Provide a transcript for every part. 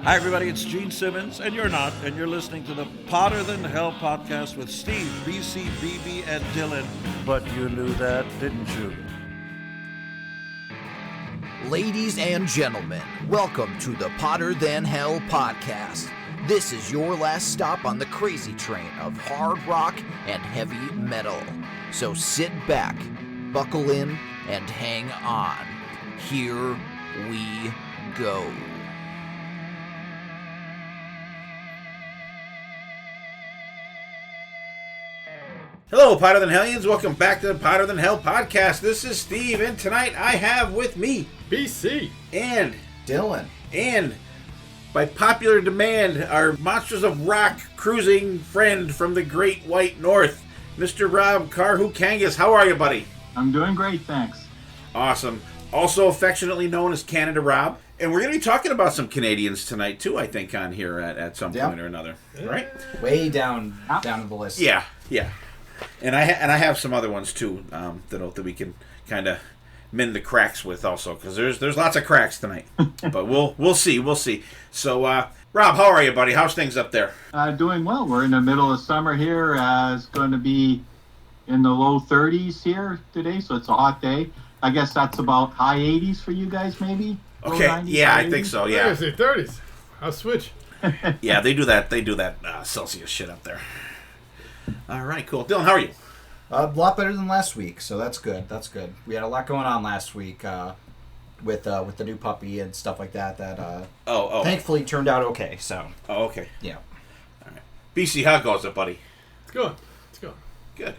Hi, everybody. It's Gene Simmons, and you're not, and you're listening to the Potter Than Hell podcast with Steve, BC, BB, and Dylan. But you knew that, didn't you? Ladies and gentlemen, welcome to the Potter Than Hell podcast. This is your last stop on the crazy train of hard rock and heavy metal. So sit back, buckle in, and hang on. Here we go. Hello, Potter Than Hellions. Welcome back to the Potter Than Hell podcast. This is Steve, and tonight I have with me BC and Dylan. And by popular demand, our Monsters of Rock cruising friend from the Great White North, Mr. Rob Karhukangas. How are you, buddy? I'm doing great, thanks. Awesome. Also affectionately known as Canada Rob. And we're going to be talking about some Canadians tonight, too, I think, on here at some point or another. Right? Way down the list. Yeah. And I have some other ones too that we can kind of mend the cracks with also, because there's lots of cracks tonight. But we'll see. So Rob, how are you, buddy? How's things up there? Doing well. We're in the middle of summer here. It's going to be in the low 30s here today, so it's a hot day. I guess that's about high 80s for you guys, maybe. Okay. 90s, Yeah, I 80s? think so. I Yeah. say 30s. I'll switch. Yeah, they do that. They do that Celsius shit up there. All right, cool. Dylan, how are you? A lot better than last week, so that's good. We had a lot going on last week with the new puppy and stuff like that. Thankfully turned out okay. So. Oh, okay. Yeah. All right. BC, how goes it, buddy? It's going. Good.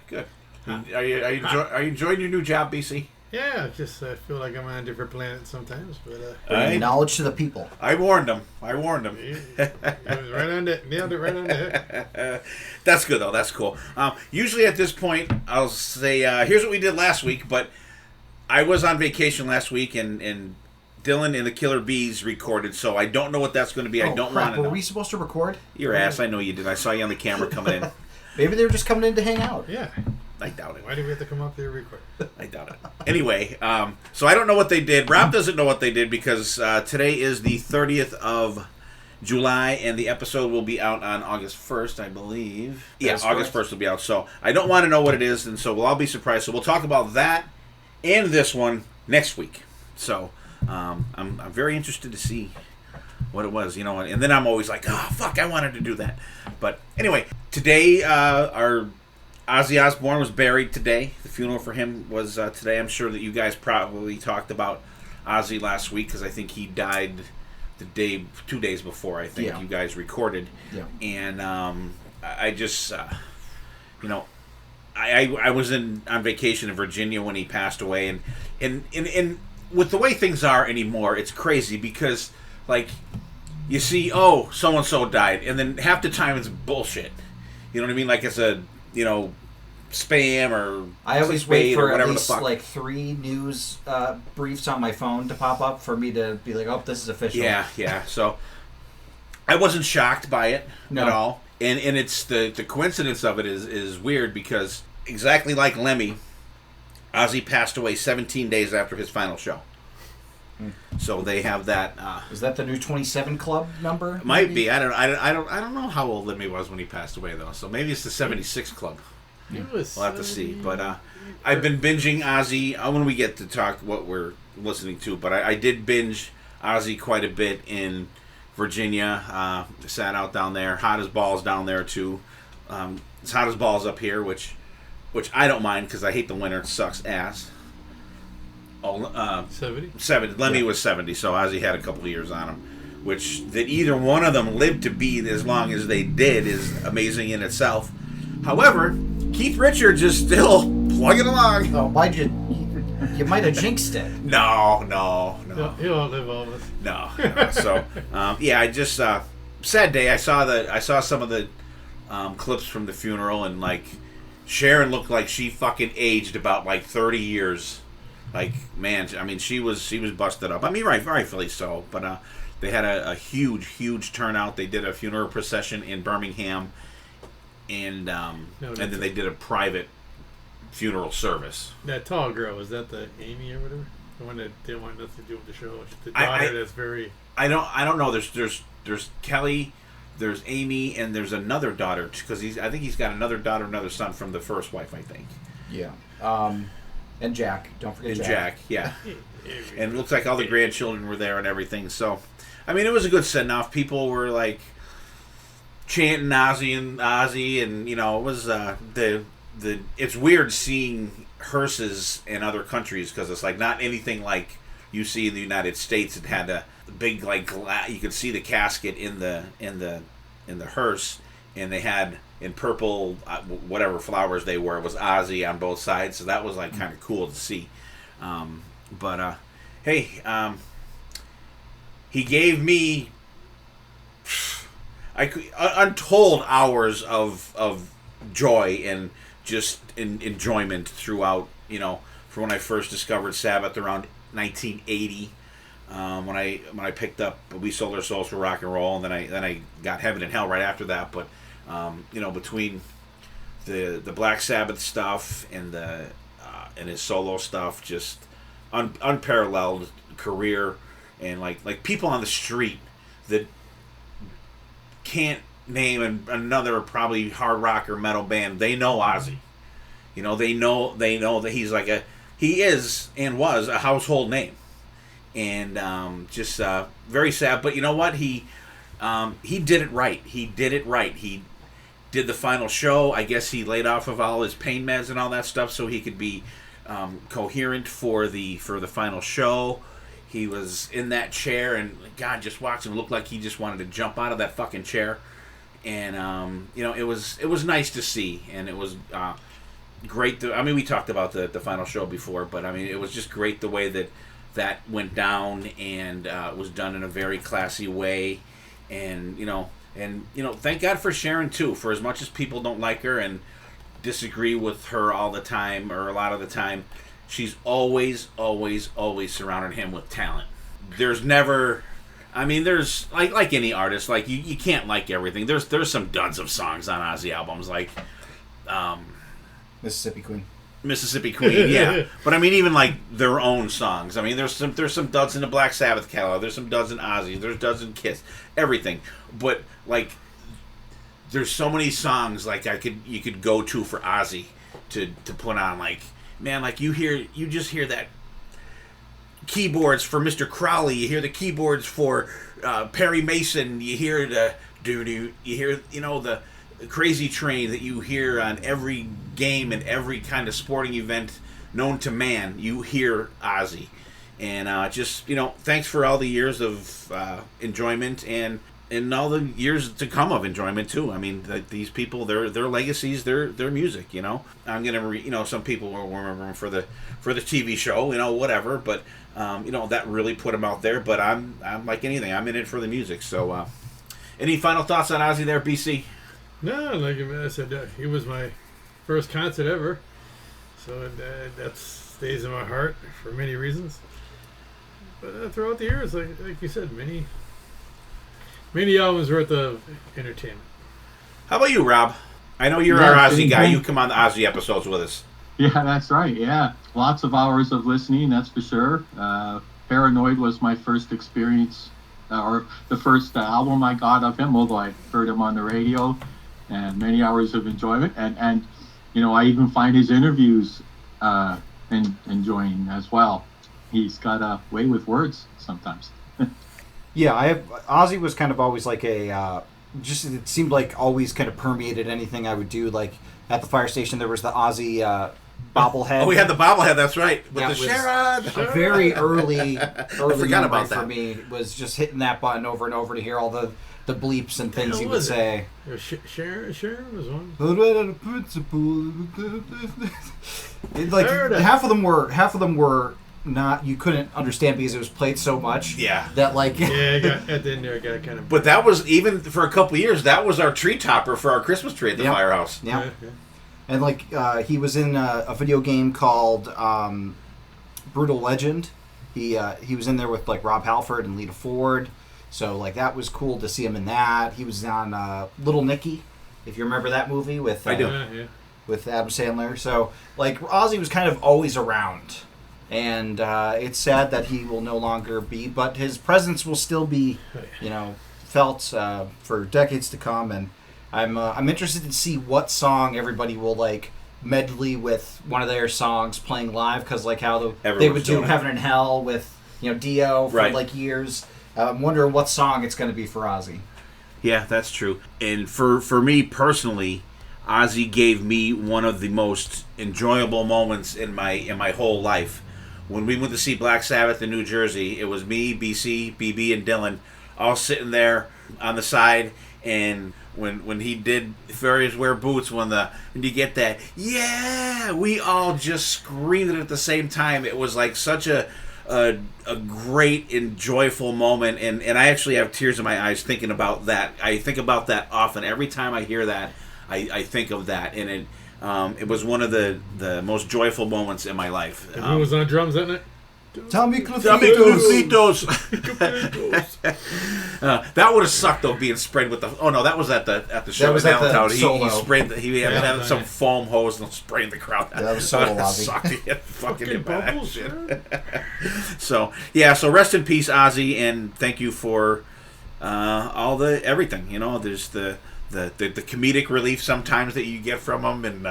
Are you enjoying your new job, BC? Yeah, just I feel like I'm on a different planet sometimes, but Bringing knowledge to the people. I warned him. it was right on the nailed it right on the head. That's good, though. That's cool. Usually at this point, I'll say, here's what we did last week, but I was on vacation last week, and Dylan and the Killer Bees recorded, so I don't know what that's going to be. I don't want to know. Were we supposed to record? Your ass, I know you did. I saw you on the camera coming in. Maybe they were just coming in to hang out. Yeah. I doubt it. Why do we have to come up there and record? I doubt it. Anyway, so I don't know what they did. Rob doesn't know what they did because today is the 30th of July, and the episode will be out on August 1st, I believe. Yeah, August 1st will be out. So I don't want to know what it is, and so we'll all be surprised. So we'll talk about that and this one next week. So I'm very interested to see what it was, and then I'm always like, oh, fuck, I wanted to do that. But anyway, today our Ozzy Osbourne was buried today. The funeral for him was today. I'm sure that you guys probably talked about Ozzy last week because I think he died 2 days before I think you guys recorded. Yeah. And I just, I was on vacation in Virginia when he passed away, and with the way things are anymore, it's crazy because like you see, oh, so and so died, and then half the time it's bullshit. You know what I mean? Like it's a spam or I always wait for whatever at least the fuck. like 3 news briefs on my phone to pop up for me to be like, oh, this is official. Yeah. So I wasn't shocked by it at all, and it's the coincidence of it is weird because exactly like Lemmy, Ozzy passed away 17 days after his final show. So they have that. Is that the new 27 Club number? Might maybe? be. I don't know how old Lemmy was when he passed away though. So maybe it's the 76 Club. We'll have to see. But I've been binging Ozzy. When we get to talk what we're listening to, but I did binge Ozzy quite a bit in Virginia. Sat out down there, hot as balls down there too. It's hot as balls up here, which I don't mind because I hate the winter. It sucks ass. 70. Lemmy was 70, so Ozzy had a couple of years on him. Which that either one of them lived to be as long as they did is amazing in itself. However, Keith Richards is still plugging along. Oh, why'd you might have jinxed it. No. He'll outlive all of us. No. So, I just sad day. I saw some of the clips from the funeral, and like Sharon looked like she fucking aged about like 30 years. Like, man, I mean, she was busted up. I mean, rightfully so. But they had a huge turnout. They did a funeral procession in Birmingham, and then they did a private funeral service. That tall girl, was that the Amy or whatever? The one that didn't want nothing to do with the show. The daughter that's very. I don't know. There's there's Kelly, there's Amy, and there's another daughter because I think he's got another daughter, another son from the first wife, I think. Yeah. And Jack. Don't forget Jack. Yeah. And it looks like all the grandchildren were there and everything. So, I mean, it was a good send off. People were like chanting Ozzy, and you know, it was it's weird seeing hearses in other countries because it's like not anything like you see in the United States. It had a big like you could see the casket in the hearse, and they had in purple whatever flowers they were. It was Ozzy on both sides, so that was like kind of cool to see. But he gave me untold hours of joy and just enjoyment throughout. You know, from when I first discovered Sabbath around 1980, when I picked up We Sold Our Souls for Rock and Roll, and then I got Heaven and Hell right after that. But you know, between the Black Sabbath stuff and his solo stuff, just unparalleled career, and like people on the street that can't name another probably hard rock or metal band, they know Ozzy. You know, they know that he is and was a household name, and just very sad. But you know what, he did it right. He did the final show. I guess he laid off of all his pain meds and all that stuff so he could be coherent for the final show. He was in that chair, and God, just watching him, looked like he just wanted to jump out of that fucking chair. And you know, it was nice to see, and it was great. I mean, we talked about the final show before, but I mean, it was just great the way that went down, and was done in a very classy way. And you know, thank God for Sharon too. For as much as people don't like her and disagree with her all the time or a lot of the time, she's always surrounded him with talent. There's never, I mean, there's like any artist, like you can't like everything. There's some duds of songs on Ozzy albums, like Mississippi Queen, yeah. But I mean, even like their own songs. I mean, there's some duds in the Black Sabbath catalog. There's some duds in Ozzy. There's duds in Kiss. Everything. But like, there's so many songs like you could go to for Ozzy to put on. Like, man, like you just hear that keyboards for Mr. Crowley. You hear the keyboards for Perry Mason. You hear the doo-doo. You hear, you know, the Crazy Train that you hear on every game and every kind of sporting event known to man. You hear Ozzy. And just, you know, thanks for all the years of enjoyment and all the years to come of enjoyment too. I mean, these people, their legacies, their music. You know, I'm gonna, you know, some people will remember them for the TV show, you know, whatever. But you know, that really put them out there. But I'm like anything, I'm in it for the music. So, any final thoughts on Ozzy there, BC? No, like I said, he was my first concert ever, so that stays in my heart for many reasons. But throughout the years, like you said, many albums worth of entertainment. How about you, Rob? I know you're our Ozzy guy. You come on the Ozzy episodes with us. Yeah, that's right. Yeah, lots of hours of listening, that's for sure. Paranoid was my first experience, or the first album I got of him, although I heard him on the radio, and many hours of enjoyment. And you know, I even find his interviews enjoying as well. He's got a way with words sometimes. Yeah, Ozzy was kind of always like a just, it seemed like always kind of permeated anything I would do. Like at the fire station, there was the Ozzy bobblehead. Oh, we had the bobblehead. That's right, with the Sharon. A very early I forgot about that. For me was just hitting that button over and over to hear all the bleeps and things he would say. Sharon was one. Like half of them were not, you couldn't understand because it was played so much. Yeah. That like at the end there, got kind of. But that was, even for a couple of years, that was our tree topper for our Christmas tree at the firehouse. Yeah. And like he was in a video game called Brutal Legend. He was in there with like Rob Halford and Lita Ford. So like that was cool to see him in that. He was on Little Nicky, if you remember that movie with I do. With Adam Sandler. So like Ozzy was kind of always around. And it's sad that he will no longer be, but his presence will still be, you know, felt for decades to come, and I'm interested to see what song everybody will like medley with one of their songs playing live, because like how they would do Heaven and Hell with Dio for like years. I'm wondering what song it's going to be for Ozzy. Yeah, that's true. And for me personally, Ozzy gave me one of the most enjoyable moments in my whole life. When we went to see Black Sabbath in New Jersey, it was me, BC, BB, and Dylan all sitting there on the side, and when he did Fairies Wear Boots, when you get that, yeah, we all just screamed it at the same time. It was like such a great and joyful moment, and I actually have tears in my eyes thinking about that. I think about that often. Every time I hear that, I think of that, and it was one of the most joyful moments in my life. And who was on drums that night? Tommy Clufitos. That would have sucked though, being sprayed with the. Oh no, that was at the show. That was at the He sprayed. He had some foam hose and spraying the crowd. That was solo Ozzy. Sucked. He had fucking hit by that shit. So rest in peace, Ozzy, and thank you for all the everything. There's the comedic relief sometimes that you get from him, and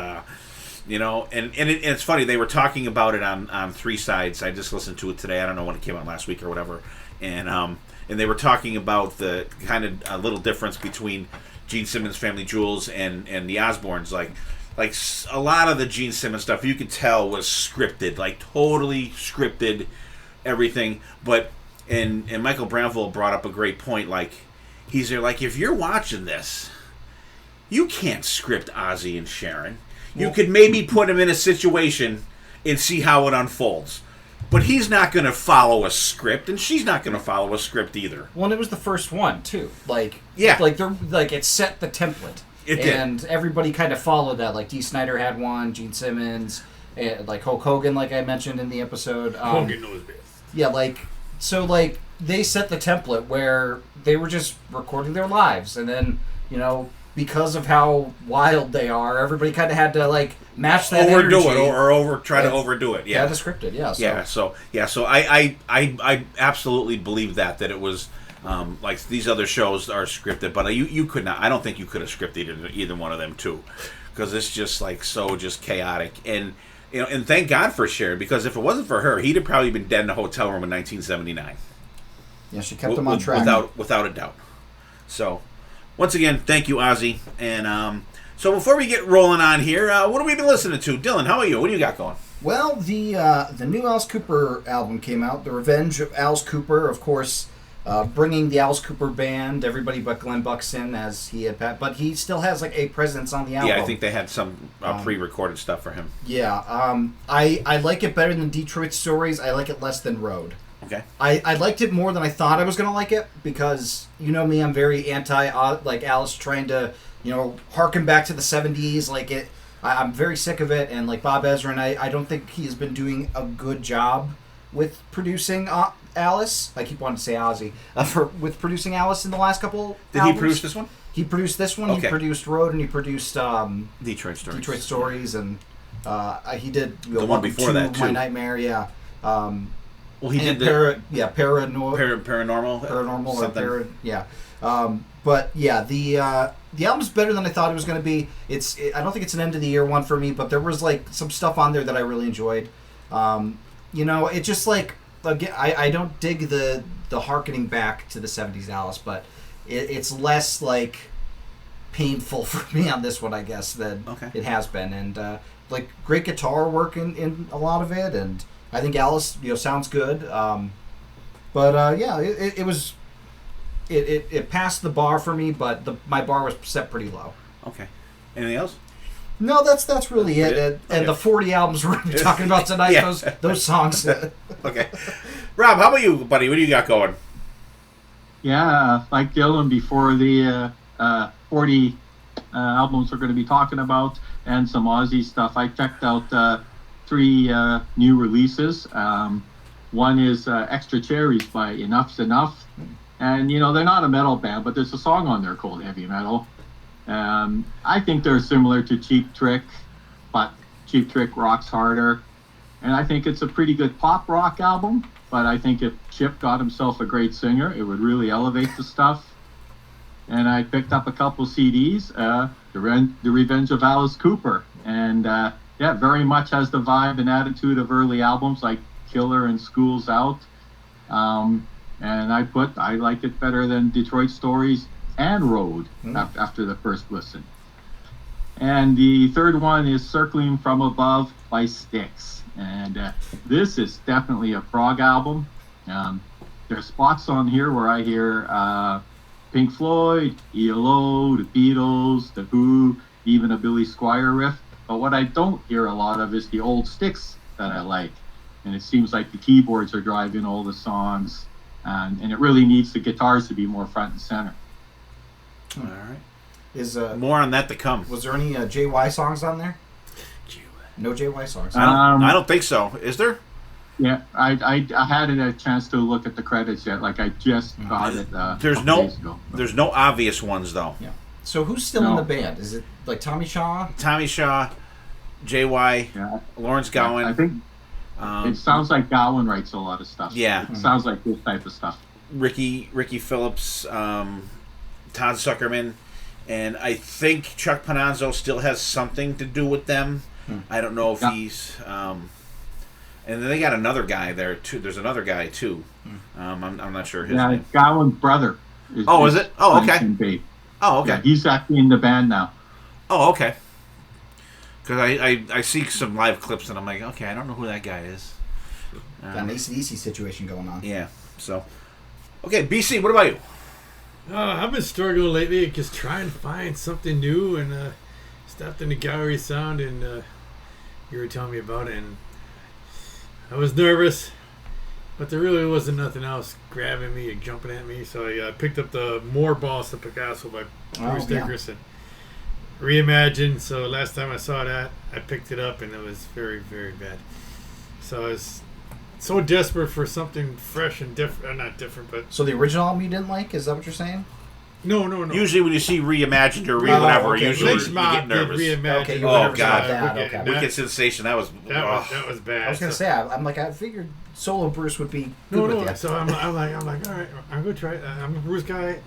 and it's funny, they were talking about it on Three Sides. I just listened to it today. I don't know when it came out, last week or whatever, and they were talking about the kind of a little difference between Gene Simmons' Family Jewels and the Osbournes. Like a lot of the Gene Simmons stuff, you could tell was scripted, like totally scripted, everything. But and Michael Bramville brought up a great point. Like he's there, like if you're watching this, you can't script Ozzy and Sharon. You could maybe put him in a situation and see how it unfolds. But he's not going to follow a script, and she's not going to follow a script either. Well, and it was the first one, too. Like it set the template. And everybody kind of followed that. Like Dee Snider had one, Gene Simmons, like Hulk Hogan, like I mentioned in the episode. Hogan knows best. Yeah, they set the template where they were just recording their lives, and then, because of how wild they are, everybody kind of had to match that overdo energy. It or try to overdo it. Yeah, to script it. Yeah. So I absolutely believe that it was like these other shows are scripted, but you could not. I don't think you could have scripted either one of them too, because it's just so chaotic. And and thank God for Sharon, because if it wasn't for her, he'd have probably been dead in a hotel room in 1979. Yeah, she kept him on track without a doubt. So. Once again, thank you, Ozzy. And so before we get rolling on here, what have we been listening to? Dylan, how are you? What do you got going? Well, the new Alice Cooper album came out, The Revenge of Alice Cooper, of course, bringing the Alice Cooper band, everybody but Glenn Buxton, as he had, but he still has a presence on the album. Yeah, I think they had some pre-recorded stuff for him. Yeah, I like it better than Detroit Stories. I like it less than Road. Okay. I liked it more than I thought I was going to like it, because me, I'm very anti Alice trying to harken back to the 70s. I'm very sick of it, and Bob Ezrin, I don't think he has been doing a good job with producing Alice. I keep wanting to say Ozzy with producing Alice in the last couple. Did he produce this one? He produced this one. Okay. He produced Road, and he produced Detroit Stories, and he did the one before that too. My Nightmare, yeah. Well, he did paranormal something. But yeah, the album's better than I thought it was going to be. I don't think it's an end of the year one for me, but there was some stuff on there that I really enjoyed. It just again, I don't dig the harkening back to the 70s Alice, but it's less painful for me on this one, I guess, than it has been, and great guitar work in a lot of it, and I think Alice, sounds good. It was. It passed the bar for me, but my bar was set pretty low. Okay. Anything else? No, that's really it. And the 40 albums we're going to be talking about tonight, those songs. Okay. Rob, how about you, buddy? What do you got going? Yeah, like Dylan, before the 40 albums we're going to be talking about, and some Aussie stuff, I checked out 3 new releases. One is Extra Cherries by Enough's Enough. And, they're not a metal band, but there's a song on there called Heavy Metal. I think they're similar to Cheap Trick, but Cheap Trick rocks harder. And I think it's a pretty good pop rock album, but I think if Chip got himself a great singer, it would really elevate the stuff. and I picked up a couple CDs, The Revenge of Alice Cooper. And yeah, very much has the vibe and attitude of early albums like Killer and School's Out. And I liked it better than Detroit Stories and Road after the first listen. And the third one is Circling from Above by Styx. And this is definitely a prog album. There's spots on here where I hear Pink Floyd, ELO, the Beatles, the Who, even a Billy Squier riff. But what I don't hear a lot of is the old Styx that I like. And it seems like the keyboards are driving all the songs. And it really needs the guitars to be more front and center. All right. More on that to come. Was there any JY songs on there? No JY songs. I don't think so. Is there? Yeah, I hadn't had a chance to look at the credits yet. Like I just got it. There's no obvious ones though. Yeah. So who's still in the band? Is it like Tommy Shaw? Tommy Shaw, JY, Lawrence Gowan. I think it sounds like Gowan writes a lot of stuff. Yeah, it sounds like this type of stuff. Ricky Phillips, Todd Zuckerman, and I think Chuck Panazzo still has something to do with them. I don't know if he's. And then they got another guy there too. There's another guy too. I'm not sure his name. Gowan's brother. Is it? Oh, okay. Oh, okay. Yeah, he's actually in the band now. Oh, okay. Because I see some live clips and I'm like, okay, I don't know who that guy is. Got an AC/DC situation going on. Yeah. So, okay, BC, what about you? I've been struggling lately, just trying to find something new, and stopped in the Gallery Sound, and you were telling me about it, and I was nervous, but there really wasn't nothing else grabbing me or jumping at me, so I picked up the More Balls to Picasso by Bruce Dickerson. Reimagined, so last time I saw that, I picked it up, and it was very, very bad. So I was so desperate for something fresh and different, not different, but... So the original album you didn't like? Is that what you're saying? No. Usually when you see Reimagined or whatever, usually you get nervous. Okay, you're nervous about that. Okay. Wicked Sensation, that was bad. I was gonna say, I'm like, I figured solo Bruce would be good with you. So I'm like, all right, I'm gonna try it. I'm a Bruce guy.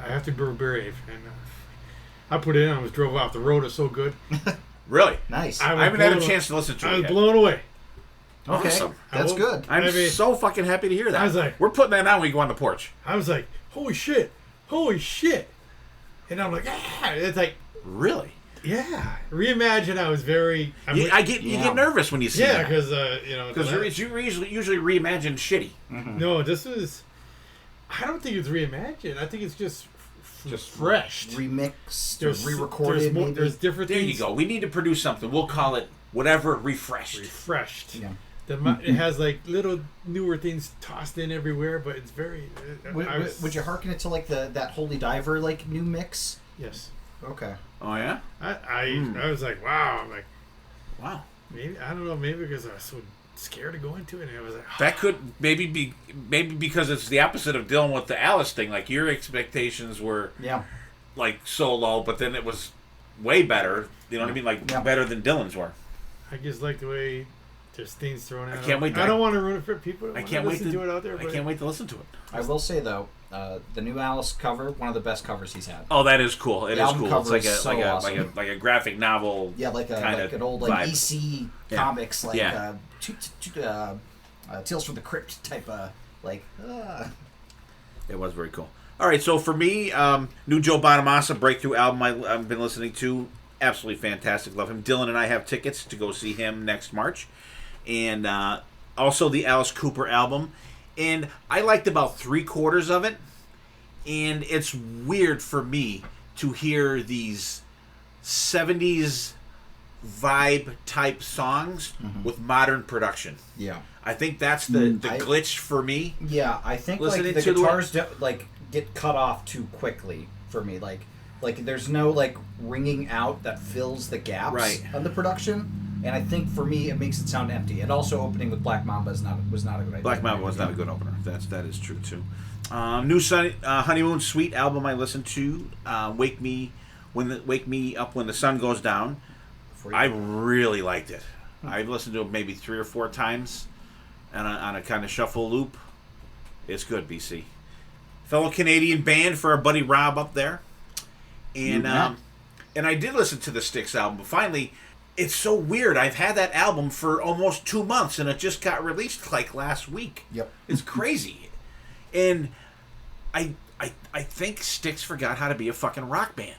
I have to be brave, and I put it in. I was drove off the road. It's so good. Really nice. I haven't had a chance to listen to it. I was blown away. Okay, awesome. That's good. I'm so fucking happy to hear that. I was like, we're putting that on when we go on the porch. I was like, holy shit. And I'm like, it's like, really? Yeah. Reimagine, I was very... You get nervous when you see that. Because, because it's usually reimagined shitty. Mm-hmm. No, this is... I don't think it's reimagined. I think it's just fresh. Remixed or re-recorded. There's different things. There you go. We need to produce something. We'll call it whatever refreshed. Yeah. It has like little newer things tossed in everywhere, but it's very. Would you hearken it to like that Holy Diver like new mix? Yes. Okay. Oh yeah. I was like, wow. I'm like, wow. Maybe I don't know. Maybe because I was so scared to go into it, and I was like, that could maybe because it's the opposite of dealing with the Alice thing. Like your expectations were like so low, but then it was way better. You know what I mean? Like better than Dylan's were. I just like the way. There's things thrown out. I can't wait. I don't want to ruin it for people. I can't wait to do it out there. I can't wait to listen to it. I will say though, the new Alice cover, one of the best covers he's had. Oh, that is cool. It is cool. It's like a graphic novel. Yeah, like an old like EC comics, like Tales from the Crypt type of like. It was very cool. All right, so for me, new Joe Bonamassa breakthrough album I've been listening to. Absolutely fantastic. Love him. Dylan and I have tickets to go see him next March. And also the Alice Cooper album. And I liked about 3/4 of it. And it's weird for me to hear these 70s vibe type songs with modern production. Yeah. I think that's the glitch for me. Yeah, I think like the guitars get cut off too quickly for me. Like there's no like ringing out that fills the gaps on the production. And I think for me, it makes it sound empty. And also opening with Black Mamba was not a good idea. Black Mamba was not a good opener. That is true too. New Honeymoon Suite album I listened to. Wake Me Up When the Sun Goes Down. I really liked it. I've listened to it maybe 3 or 4 times, on a kind of shuffle loop. It's good, BC. fellow Canadian band for our buddy Rob up there. And I did listen to the Styx album, but finally, it's so weird. I've had that album for almost 2 months, and it just got released like last week. Yep. It's crazy. And I think Styx forgot how to be a fucking rock band.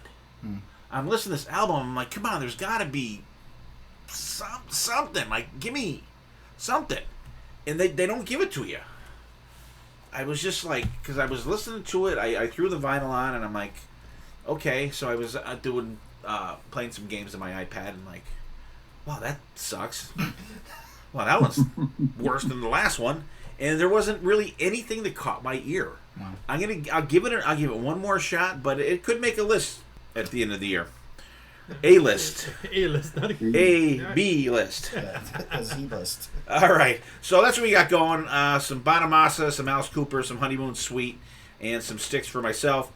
I'm listening to this album, I'm like, come on, there's got to be something. Like, give me something. And they don't give it to you. I was just like, because I was listening to it, I threw the vinyl on, and I'm like, okay. So I was playing some games on my iPad, and like, wow, that sucks. Well, that one's worse than the last one. And there wasn't really anything that caught my ear. Wow. I'll give it one more shot, but it could make a list at the end of the year. A list. A list, not B list. A Z list. All right. So that's what we got going. Some Bonamassa, some Alice Cooper, some Honeymoon Suite, and some Styx for myself.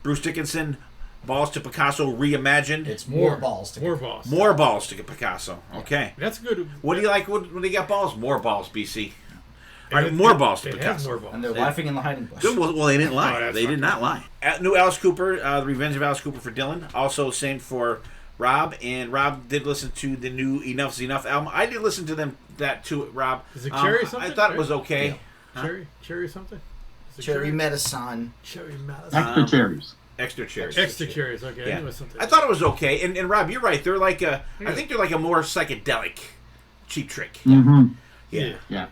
Bruce Dickinson, Balls to Picasso reimagined. It's more balls. More balls. More balls to Picasso. Okay. That's good. What do you like when they got balls? More balls, BC. All right, more balls to Picasso. More balls. And they're laughing in the hiding bush. Good. Well, they didn't lie. that's They did not lie. New Alice Cooper, The Revenge of Alice Cooper for Dylan. Also same for Rob. And Rob did listen to the new Enough's Enough album. I did listen to that too, Rob. Is it cherry something? I thought it was okay. Yeah. Huh? Cherry something? Is it Cherry medicine. Cherry medicine. Extra cherries. Extra cherries. Extra cherries, okay. Yeah. I knew it was something. I thought it was okay. And Rob, you're right. They're like I think they're like a more psychedelic Cheap Trick. Mm-hmm. Yeah. Yeah.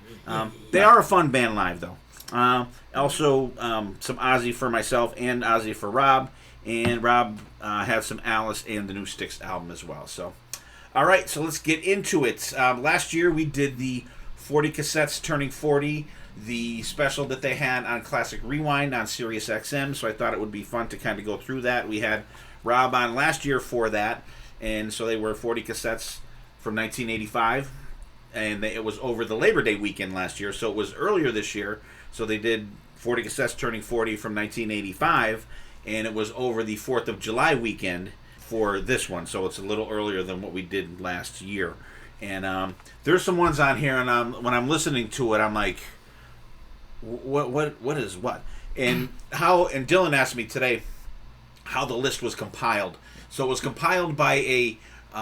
They are a fun band live, though. Also, some Ozzy for myself and Ozzy for Rob. And Rob has some Alice and the new Styx album as well. So, all right, so let's get into it. Last year we did the 40 Cassettes Turning 40, the special that they had on Classic Rewind on Sirius XM. So I thought it would be fun to kind of go through that. We had Rob on last year for that. And so they were 40 cassettes from 1985. And it was over the Labor Day weekend last year, so it was earlier this year. So they did 40 Cassettes Turning 40 from 1985, and it was over the 4th of July weekend for this one. So it's a little earlier than what we did last year. And there's some ones on here, and when I'm listening to it, I'm like, what is what? And Dylan asked me today how the list was compiled. So it was compiled by a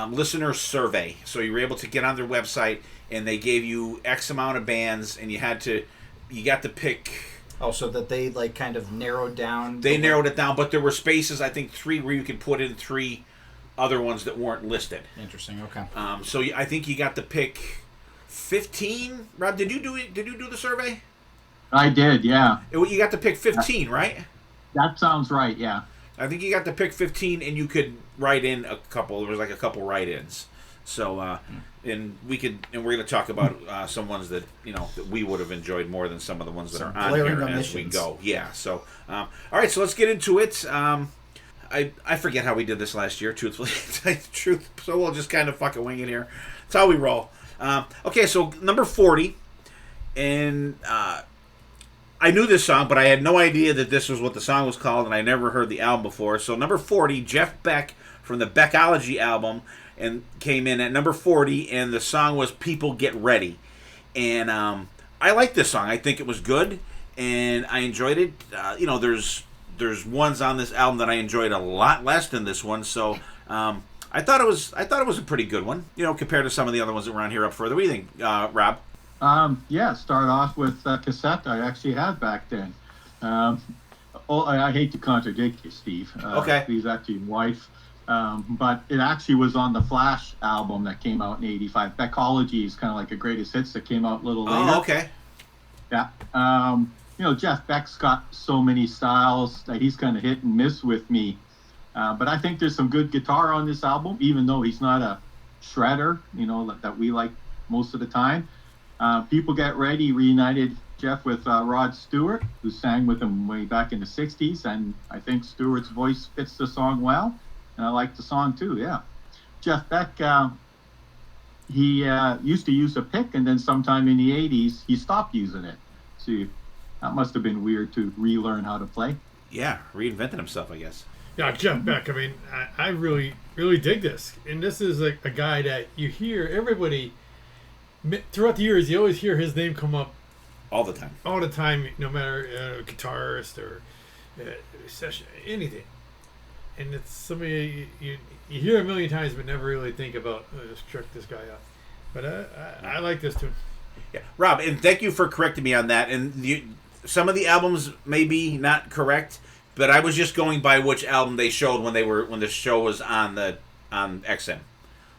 listener survey. So you were able to get on their website, and they gave you X amount of bands, and you got to pick. Oh, so that they like kind of narrowed down. They narrowed it down, but there were spaces, I think 3, where you could put in 3 other ones that weren't listed. Interesting. Okay. So I think you got to pick 15. Rob, did you do the survey? I did, yeah. You got to pick 15, right? That sounds right, yeah. I think you got to pick 15, and you could write in a couple. There was like a couple write-ins. So, and we're going to talk about some ones that that we would have enjoyed more than some of the ones that are on here as we go. Yeah. So, all right. So let's get into it. I forget how we did this last year. Truthfully, to tell you the truth. So we'll just kind of fucking wing it here. That's how we roll. Okay. So number 40, and I knew this song, but I had no idea that this was what the song was called, and I never heard the album before. So number 40, Jeff Beck from the Beckology album, and came in at number 40, and the song was People Get Ready. And I like this song. I think it was good, and I enjoyed it. There's ones on this album that I enjoyed a lot less than this one, so I thought it was a pretty good one, compared to some of the other ones that were on here up further. What do you think, Rob? Yeah, start off with cassette I actually had back then. I hate to contradict you, Steve. Okay. He's actually wife. But it actually was on the Flash album that came out in '85. Beckology is kind of like a greatest hits that came out a little later. Oh, okay. Yeah. Jeff Beck's got so many styles that he's kind of hit and miss with me. But I think there's some good guitar on this album, even though he's not a shredder, that we like most of the time. People Get Ready reunited Jeff with Rod Stewart, who sang with him way back in the 60s, and I think Stewart's voice fits the song well, and I like the song too, yeah. Jeff Beck, he used to use a pick, and then sometime in the 80s, he stopped using it. See, that must have been weird to relearn how to play. Yeah, reinvented himself, I guess. Yeah, Jeff Beck, I mean, I really, really dig this. And this is a guy that you hear everybody, throughout the years, you always hear his name come up All the time. All the time, no matter guitarist or session, anything. And it's somebody you hear a million times but never really think about, just check this guy out. But I like this tune. Yeah, Rob, and thank you for correcting me on that. And some of the albums may be not correct, but I was just going by which album they showed when the show was on XM.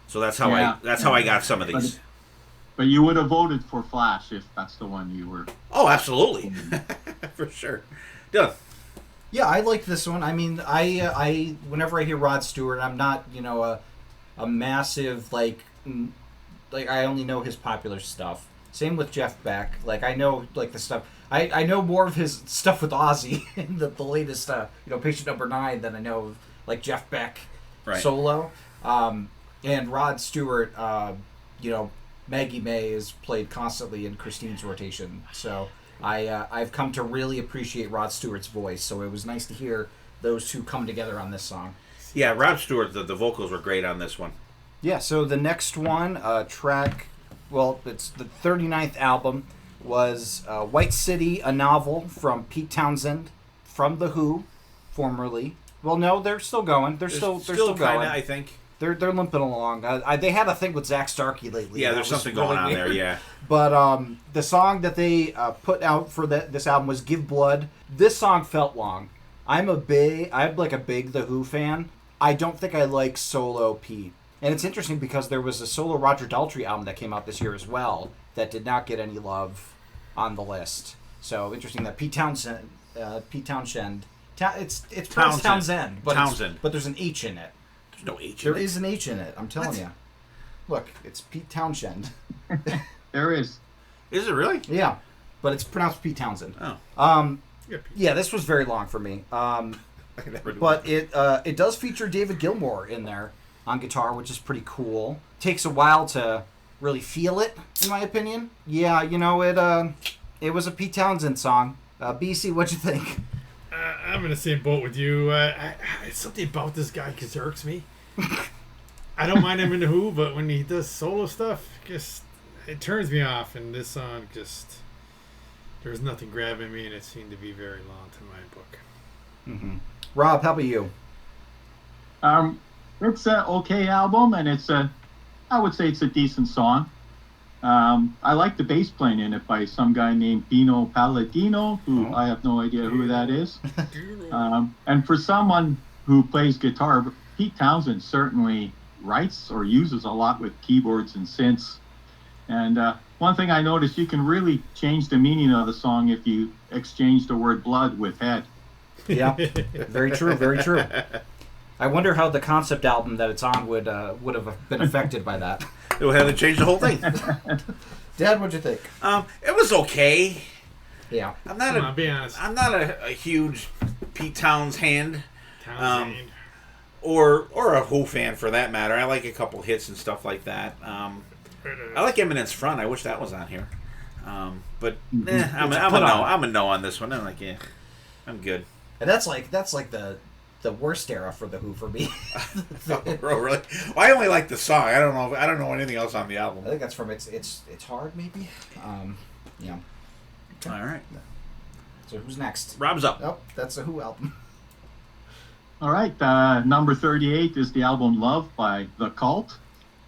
So that's how I got some of these. But you would have voted for Flash if that's the one you were. Oh, absolutely, for sure. Dylan. Yeah, I like this one. I mean, I whenever I hear Rod Stewart, I'm not a massive like I only know his popular stuff. Same with Jeff Beck. Like I know like the stuff. I know more of his stuff with Ozzy in the latest Patient Number 9 than I know of like Jeff Beck solo. And Rod Stewart, Maggie May is played constantly in Christine's rotation. So I've come to really appreciate Rod Stewart's voice. So it was nice to hear those two come together on this song. Yeah, Rod Stewart, the vocals were great on this one. Yeah, so the next one, it's the 39th album, was White City, a novel from Pete Townsend, from The Who, formerly. Well, no, they're still going. They're still going. Kinda, I think. They're limping along. They had a thing with Zach Starkey lately. Yeah, there's something really going on weird. there, yeah. But the song that they put out for this album was Give Blood. This song felt long. I'm like a big The Who fan. I don't think I like solo Pete. And it's interesting because there was a solo Roger Daltrey album that came out this year as well that did not get any love on the list. So interesting that Pete Townshend, it's pronounced Townsend, but there's an H in it. There's no H in it. There is an H in it, I'm telling you. Look, it's Pete Townshend. There is. Is it really? Yeah, but it's pronounced Pete Townsend. Oh. Yeah, this was very long for me. But it does feature David Gilmour in there on guitar, which is pretty cool. Takes a while to really feel it, in my opinion. Yeah, it was a Pete Townsend song. BC, what'd you think? I'm in the same boat with you. Something about this guy just irks me. I don't mind him in The Who, but when he does solo stuff, it turns me off. And this song there's nothing grabbing me, and it seemed to be very long to my book. Mm-hmm. Rob, how about you? It's an okay album, and I would say it's a decent song. I like the bass playing in it by some guy named Dino Palladino, who I have no idea who that is. And for someone who plays guitar, Pete Townsend certainly writes or uses a lot with keyboards and synths. And one thing I noticed, you can really change the meaning of the song if you exchange the word blood with head. Yeah, very true, very true. I wonder how the concept album that it's on would have been affected by that. It would have to change the whole thing. Dad, what'd you think? It was okay. Yeah. Be honest. I'm not a huge Pete Townsend. Townsend. Or a Who fan for that matter. I like a couple hits and stuff like that. I like Eminence Front. I wish that was on here. But I'm a no on this one. I'm like, yeah, I'm good. And that's like the worst era for the Who for me. Oh, really? Well, I only like the song. I don't know anything else on the album. I think that's from it's hard maybe. Yeah. Okay. All right. So who's next? Rob's up. Oh, that's a Who album. All right, number 38 is the album Love by The Cult.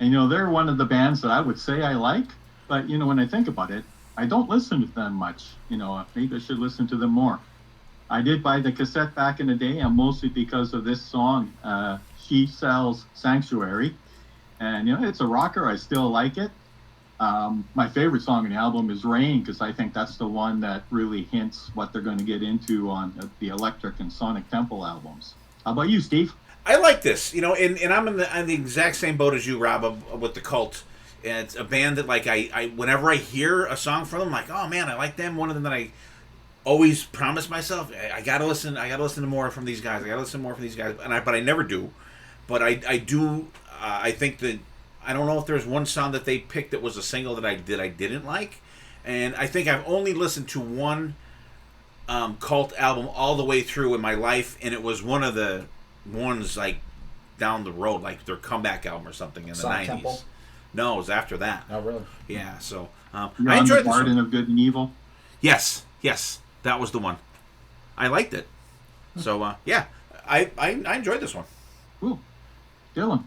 And, they're one of the bands that I would say I like. But, when I think about it, I don't listen to them much. Maybe I should listen to them more. I did buy the cassette back in the day, and mostly because of this song, She Sells Sanctuary. And, it's a rocker. I still like it. My favorite song in the album is Rain, because I think that's the one that really hints what they're going to get into on the Electric and Sonic Temple albums. How about you, Steve? I like this, and I'm in the exact same boat as you, Rob, with The Cult. And it's a band that, like, I whenever I hear a song from them, I'm like, oh man, I like them. One of them that I always promise myself, I gotta listen to more from these guys. But I never do. But I do. I think that I don't know if there's one song that they picked that was a single that I didn't like, and I think I've only listened to one Cult album all the way through in my life, and it was one of the ones like down the road, like their comeback album or something in the Sonic 90s. Temple? No, it was after that. Oh, really? Yeah, so You're I on enjoyed the Garden of Good and Evil. Yes, that was the one. I liked it. So yeah, I enjoyed this one. Ooh, Dylan.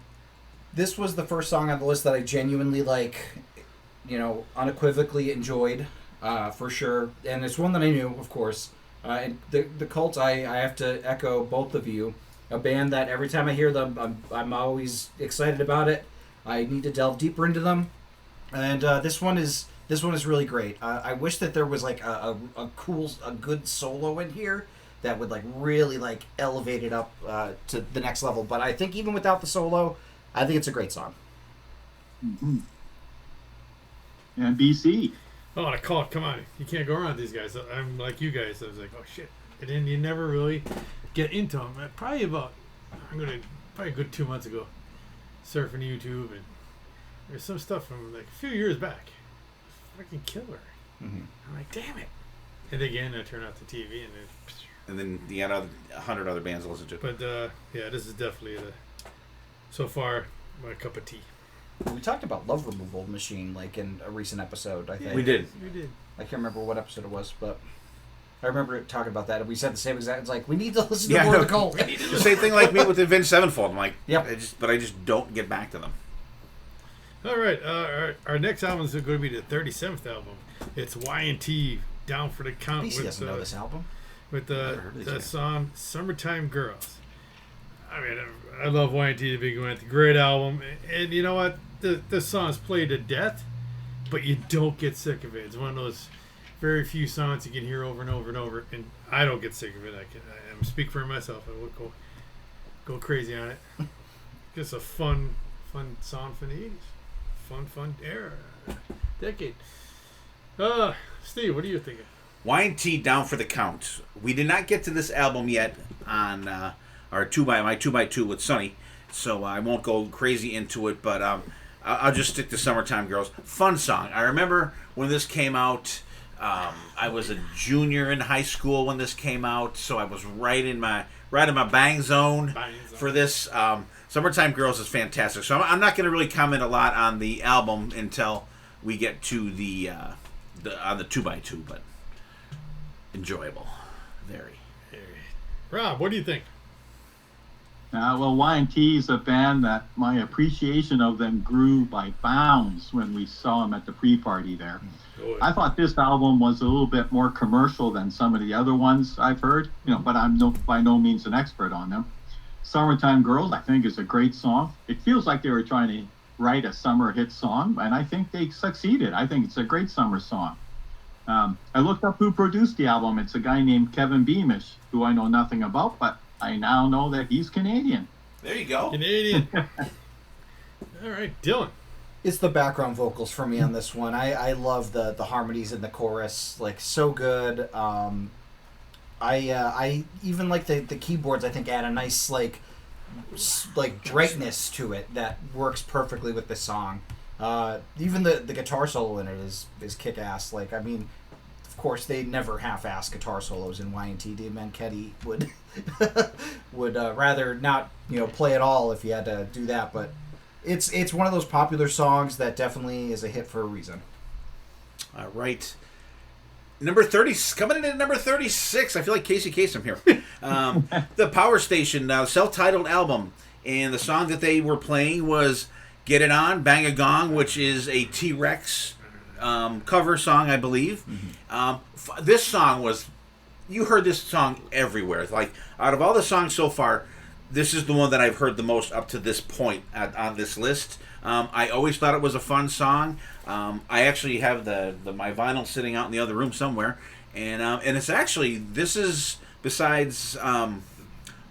This was the first song on the list that I genuinely unequivocally enjoyed, for sure. And it's one that I knew, of course. And the Cult, I have to echo both of you. A band that every time I hear them, I'm always excited about it. I need to delve deeper into them. And this one is really great. I wish that there was like a good solo in here that would like really like elevate it up to the next level. But I think even without the solo, I think it's a great song. Mm-hmm. And BC. Oh, and I call it. Come on, you can't go around these guys. I'm like you guys. I was like, oh shit, and then you never really get into them. Probably a good 2 months ago, surfing YouTube, and there's some stuff from like a few years back. Fucking killer. Mm-hmm. I'm like, damn it. And again, I turn off the TV, And then you had 100 other bands to listen to. But yeah, this is definitely so far my cup of tea. We talked about Love Removal Machine like in a recent episode, I think. We did. I can't remember what episode it was, but I remember talking about that, and we said the same exact. It's like we need to listen to more of the Cult. The same thing like me with the Avenged Sevenfold. I'm like, yep. I just don't get back to them. All right, our next album is going to be the 37th album. It's Y&T, Down for the Count. BC doesn't know this album. With the song "Summertime Girls." I mean, I love Y&T to begin with. Great album, and you know what? The song's played to death, but you don't get sick of it. It's one of those very few songs you can hear over and over and over, and I don't get sick of it. I'm speak for myself. I would go crazy on it. Just a fun song from the 80s. Fun era, decade. Steve, what are you thinking? Y&T, Down for the Count. We did not get to this album yet on our 2x2 with Sonny, so I won't go crazy into it, but I'll just stick to Summertime Girls. Fun song. I remember when this came out, I was a junior in high school when this came out, so I was right in my bang zone for this. Summertime Girls is fantastic, so I'm not going to really comment a lot on the album until we get to the 2x2, but enjoyable, very. Rob, what do you think? Well, Y&T is a band that my appreciation of them grew by bounds when we saw them at the pre-party there. I thought this album was a little bit more commercial than some of the other ones I've heard, but I'm by no means an expert on them. Summertime Girls, I think, is a great song. It feels like they were trying to write a summer hit song, and I think they succeeded. I think it's a great summer song. I looked up who produced the album. It's a guy named Kevin Beamish, who I know nothing about, but I now know that he's Canadian. There you go. Canadian. All right, Dylan. It's the background vocals for me on this one. I love the harmonies in the chorus, like so good. I even like the keyboards. I think add a nice like brightness to it that works perfectly with the song. Even the guitar solo in it is kick ass. Like, I mean, of course they never half-ass guitar solos in Y&T. Dave Manchetti would rather not play at all if he had to do that. But it's one of those popular songs that definitely is a hit for a reason. All right. Number 30, coming in at number 36. I feel like Casey Kasem here. The Power Station, self-titled album. And the song that they were playing was Get It On, Bang a Gong, which is a T-Rex cover song, I believe. Mm-hmm. This song was... You heard this song everywhere. Like, out of all the songs so far, this is the one that I've heard the most up to this point on this list. I always thought it was a fun song. I actually have my vinyl sitting out in the other room somewhere, and it's actually, this is, besides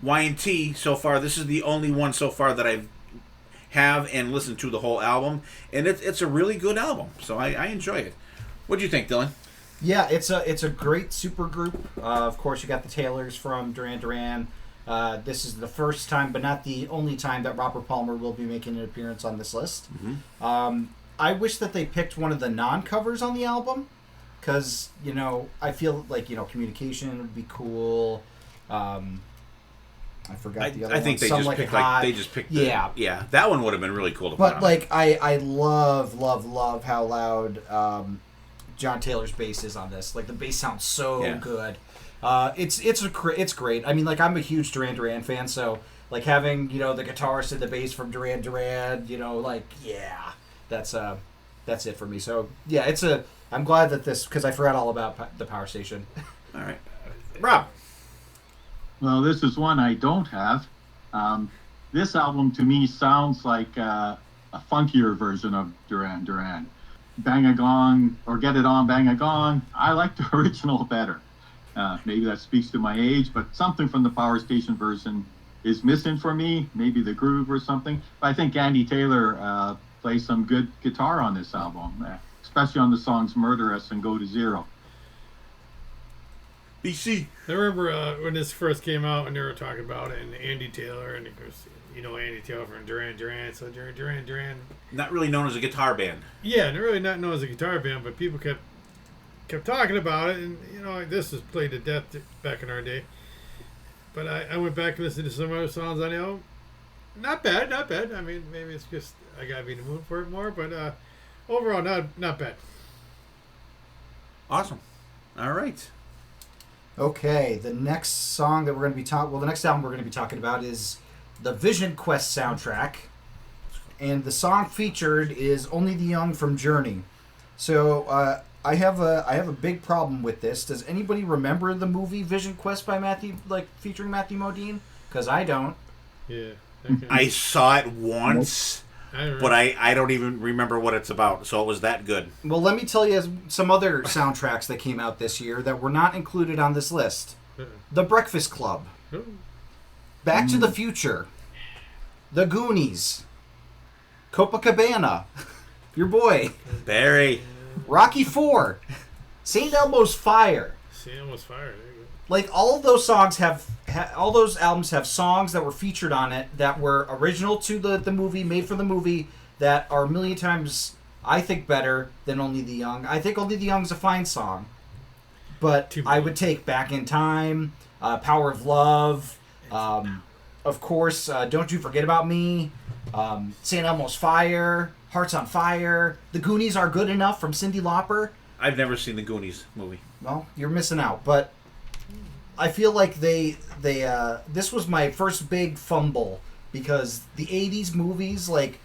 Y&T so far, this is the only one so far that I have and listened to the whole album, and it's a really good album, so I enjoy it. What do you think, Dylan? Yeah, it's a great super group. Of course, you got the Taylors from Duran Duran. This is the first time, but not the only time, that Robert Palmer will be making an appearance on this list. Mm-hmm. I wish that they picked one of the non-covers on the album, because, I feel like, Communication would be cool. I forgot the other one. I think they just picked, they just picked yeah, that one would have been really cool to put on. But, I love how loud John Taylor's bass is on this. Like the bass sounds so Yeah. good. It's great. I mean, like I'm a huge Duran Duran fan, so like having the guitarist and the bass from Duran Duran, like that's it for me. So yeah, I'm glad that this, because I forgot all about the Power Station. All right, Rob. Well, this is one I don't have. This album to me sounds like a funkier version of Duran Duran. Bang a Gong or Get It On, Bang a Gong. I like the original better. Maybe that speaks to my age, but something from the Power Station version is missing for me. Maybe the groove or something. But I think Andy Taylor plays some good guitar on this album, especially on the songs Murderous and Go to Zero. BC. I remember when this first came out, and they were talking about it, and Andy Taylor, and of course, Andy Taylor from Duran Duran, so Duran Duran. Not really known as a guitar band. Yeah, they're really not known as a guitar band, but people kept talking about it, and this was played to death back in our day. But I went back and listened to some other songs on the album. Not bad. I mean, maybe it's just I gotta be in the mood for it more, but overall, not bad. Awesome. All right. Okay, the next song that we're going to be the next album we're going to be talking about is the Vision Quest soundtrack, and the song featured is "Only the Young" from Journey. So I have a big problem with this. Does anybody remember the movie Vision Quest by featuring Matthew Modine? Because I don't. Yeah. I saw it once, but I don't even remember what it's about, so it was that good. Well, let me tell you some other soundtracks that came out this year that were not included on this list. The Breakfast Club, Back to the Future, The Goonies, Copacabana, your boy, Barry, Rocky IV, St. Elmo's Fire. St. Elmo's Fire, there you go. Like, all of those songs all those albums have songs that were featured on it that were original to the movie, made for the movie, that are a million times, I think, better than Only the Young. I think Only the Young's a fine song, but I would take Back in Time, Power of Love, of course, Don't You Forget About Me, St. Elmo's Fire, Hearts on Fire, The Goonies Are Good Enough from Cyndi Lauper. I've never seen the Goonies movie. Well, you're missing out, but I feel like they this was my first big fumble, because the 80s movies, like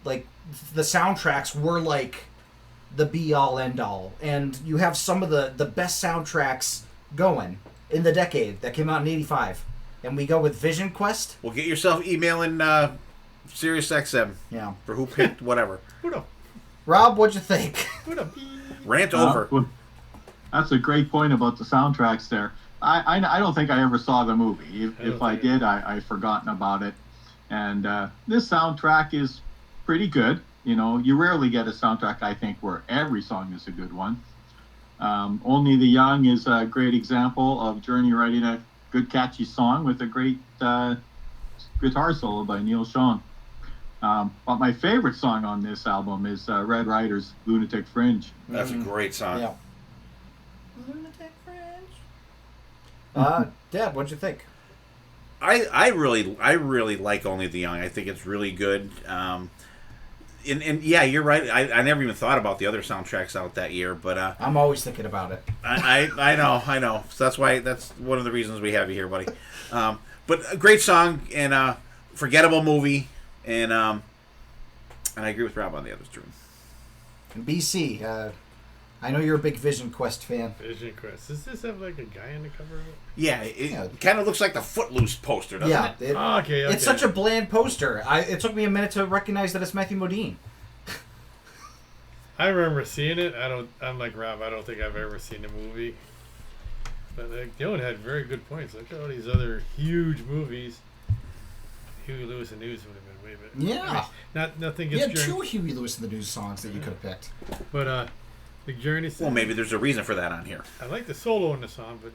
the soundtracks were like the be all end all, and you have some of the best soundtracks going in the decade that came out in 85, and we go with Vision Quest. Well, get yourself emailing Sirius XM for who picked whatever. Rob, what'd you think? Rant over. Well, that's a great point about the soundtracks there. I don't think I ever saw the movie. If I did, I've forgotten about it. And this soundtrack is pretty good. You rarely get a soundtrack, I think, where every song is a good one. Only the Young is a great example of Journey writing a good, catchy song with a great guitar solo by Neil Schon. But my favorite song on this album is Red Rider's Lunatic Fringe. That's a great song. Yeah. Lunatic Fringe. Dad, what'd you think? I really like Only the Young. I think it's really good. And yeah, you're right. I never even thought about the other soundtracks out that year, but I'm always thinking about it. I know. So that's one of the reasons we have you here, buddy. But a great song and forgettable movie, and I agree with Rob on the others too. And BC, I know you're a big Vision Quest fan. Vision Quest. Does this have like a guy on the cover of it? Yeah, it kind of looks like the Footloose poster, doesn't it? Okay. It's such a bland poster. It took me a minute to recognize that it's Matthew Modine. I remember seeing it. I'm like Rob. I don't think I've ever seen the movie. But Dylan had very good points. Look at all these other huge movies. Huey Lewis and News would have been way better. Yeah. I mean, nothing You gets had two Huey Lewis in the News songs that you could have picked. But the Journey. Well, maybe there's a reason for that on here. I like the solo in the song, but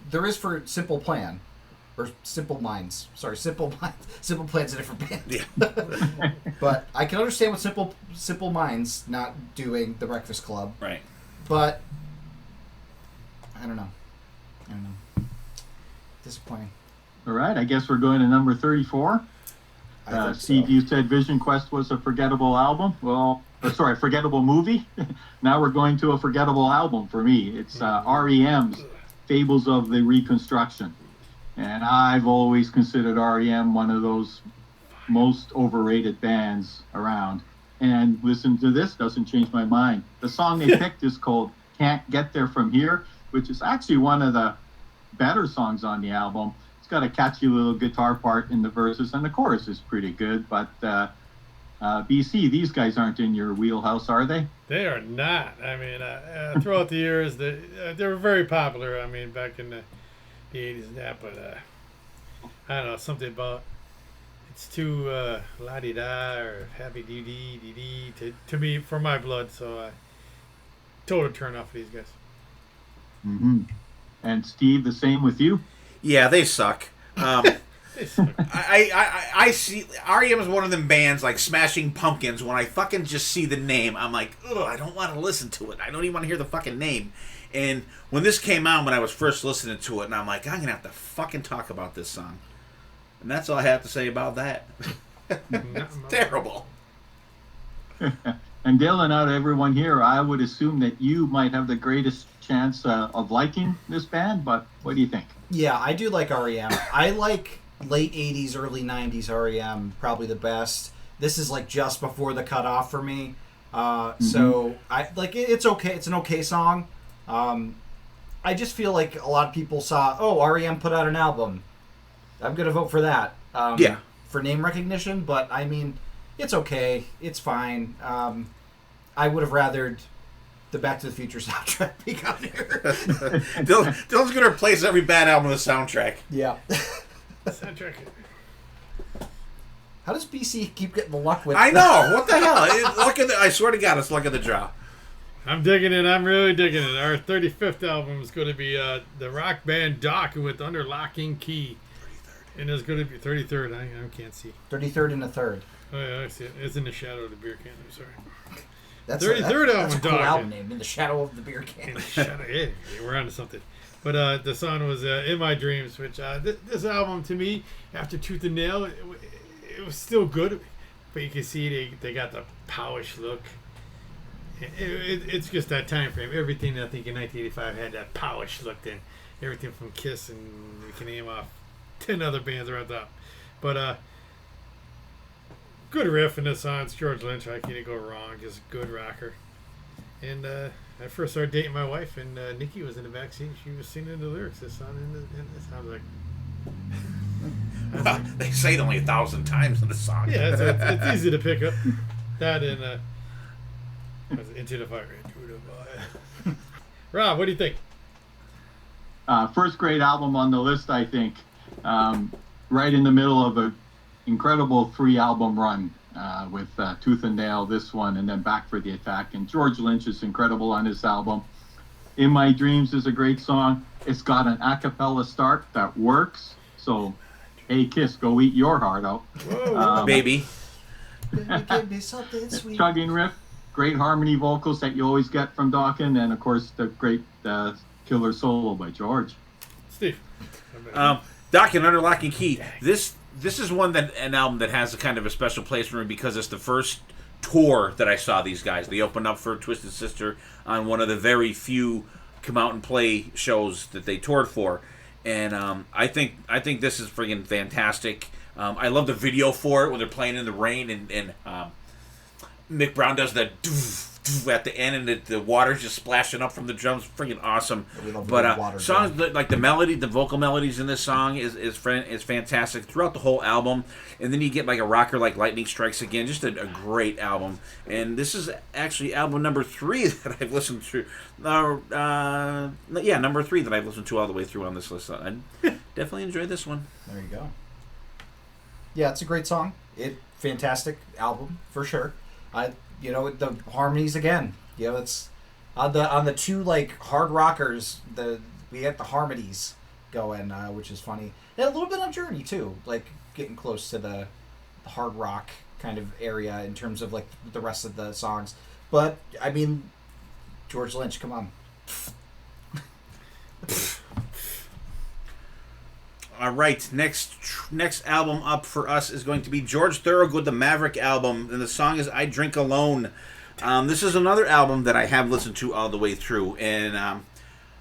there is for Simple Plan. Or Simple Minds. Sorry, Simple Minds. Simple Plan's a different band. Yeah. But I can understand with Simple Minds not doing the Breakfast Club. Right. But I don't know. Disappointing. All right, I guess we're going to number 34. think Steve, so. you said Vision Quest was a forgettable album. Well, forgettable movie. Now we're going to a forgettable album for me. It's REM's Fables of the Reconstruction. And I've always considered REM one of those most overrated bands around. And listen to this, doesn't change my mind. The song they picked is called Can't Get There From Here, which is actually one of the better songs on the album. It's got a catchy little guitar part in the verses, and the chorus is pretty good. But BC, these guys aren't in your wheelhouse, are they? They are not. I mean, throughout the years, they were very popular. I mean, back in the 80s and that, but I don't know, something about it's too la-di-da or happy-dee-dee to me, for my blood, so I total turn off for these guys. Mm-hmm. And Steve, the same with you? Yeah, they suck. They suck. I see REM is one of them bands like Smashing Pumpkins. When I fucking just see the name, I'm like, ugh, I don't want to listen to it. I don't even want to hear the fucking name. And when this came out, when I was first listening to it, and I'm like, I'm gonna have to fucking talk about this song. And that's all I have to say about that. It's terrible. And Dylan, out of everyone here, I would assume that you might have the greatest chance of liking this band, but what do you think? Yeah, I do like REM. I like late 80s, early 90s REM probably the best. This is like just before the cutoff for me. So I like it's okay. It's an okay song. I just feel like a lot of people saw, REM put out an album. I'm going to vote for that. Yeah. For name recognition, but I mean, it's okay. It's fine. I would have rathered the Back to the Future soundtrack be on here. Dylan's going to replace every bad album with a soundtrack. Yeah. Soundtrack. How does BC keep getting the luck with I know. What the hell? I swear to God, it's luck of the draw. I'm digging it. I'm really digging it. Our 35th album is going to be the rock band Doc with Under Lock and Key. And it's going to be 33rd. I can't see. 33rd and a third. Oh, yeah, I see it. It's in the shadow of the beer can. I'm sorry. That's 33rd that's a album, cool Dog. album name, In the Shadow of the Beer In Can. the shadow. Yeah, we're on to something. But the song was In My Dreams, which this album, to me, after Tooth and Nail, it was still good. But you can see they got the powish look. It's just that time frame. Everything I think in 1985 had that powish look. Then everything from Kiss, and you can name off 10 other bands right up. But good riff in this song. It's George Lynch. I can't go wrong. Just a good rocker. And I first started dating my wife, and Nikki was in the backseat. She was singing the lyrics. This song, and this sounds like. Well, they say it only 1,000 times in the song. Yeah, it's easy to pick up. That and Into the Fire. Into the Fire. Rob, what do you think? First great album on the list, I think. Right in the middle of an incredible 3-album run with Tooth and Nail, this one, and then Back for the Attack. And George Lynch is incredible on this album. In My Dreams is a great song. It's got an a cappella start that works. So, hey, Kiss, go eat your heart out. Baby. Give me something sweet. Chugging riff, great harmony vocals that you always get from Dawkins, and of course the great killer solo by George. Steve. Doc and Under Lock and Key. This is an album that has a kind of a special place for me because it's the first tour that I saw these guys. They opened up for Twisted Sister on one of the very few come out and play shows that they toured for, and I think this is friggin' fantastic. I love the video for it when they're playing in the rain, and Mick Brown does that doof, doof at the end, and the water's just splashing up from the drums. Freaking awesome. But songs like the melody, the vocal melodies in this song is fantastic throughout the whole album. And then you get like a rocker like Lightning Strikes Again, just a great album. And this is actually album number 3 that I've listened to. Number 3 that I've listened to all the way through on this list. I definitely enjoyed this one. There you go. Yeah, it's a great song. Fantastic album for sure. The harmonies again. It's on the two like hard rockers. We get the harmonies going, which is funny. And a little bit on Journey too, like getting close to the hard rock kind of area in terms of like the rest of the songs. But I mean, George Lynch, come on. All right, next album up for us is going to be George Thorogood, the Maverick album, and the song is "I Drink Alone." This is another album that I have listened to all the way through, and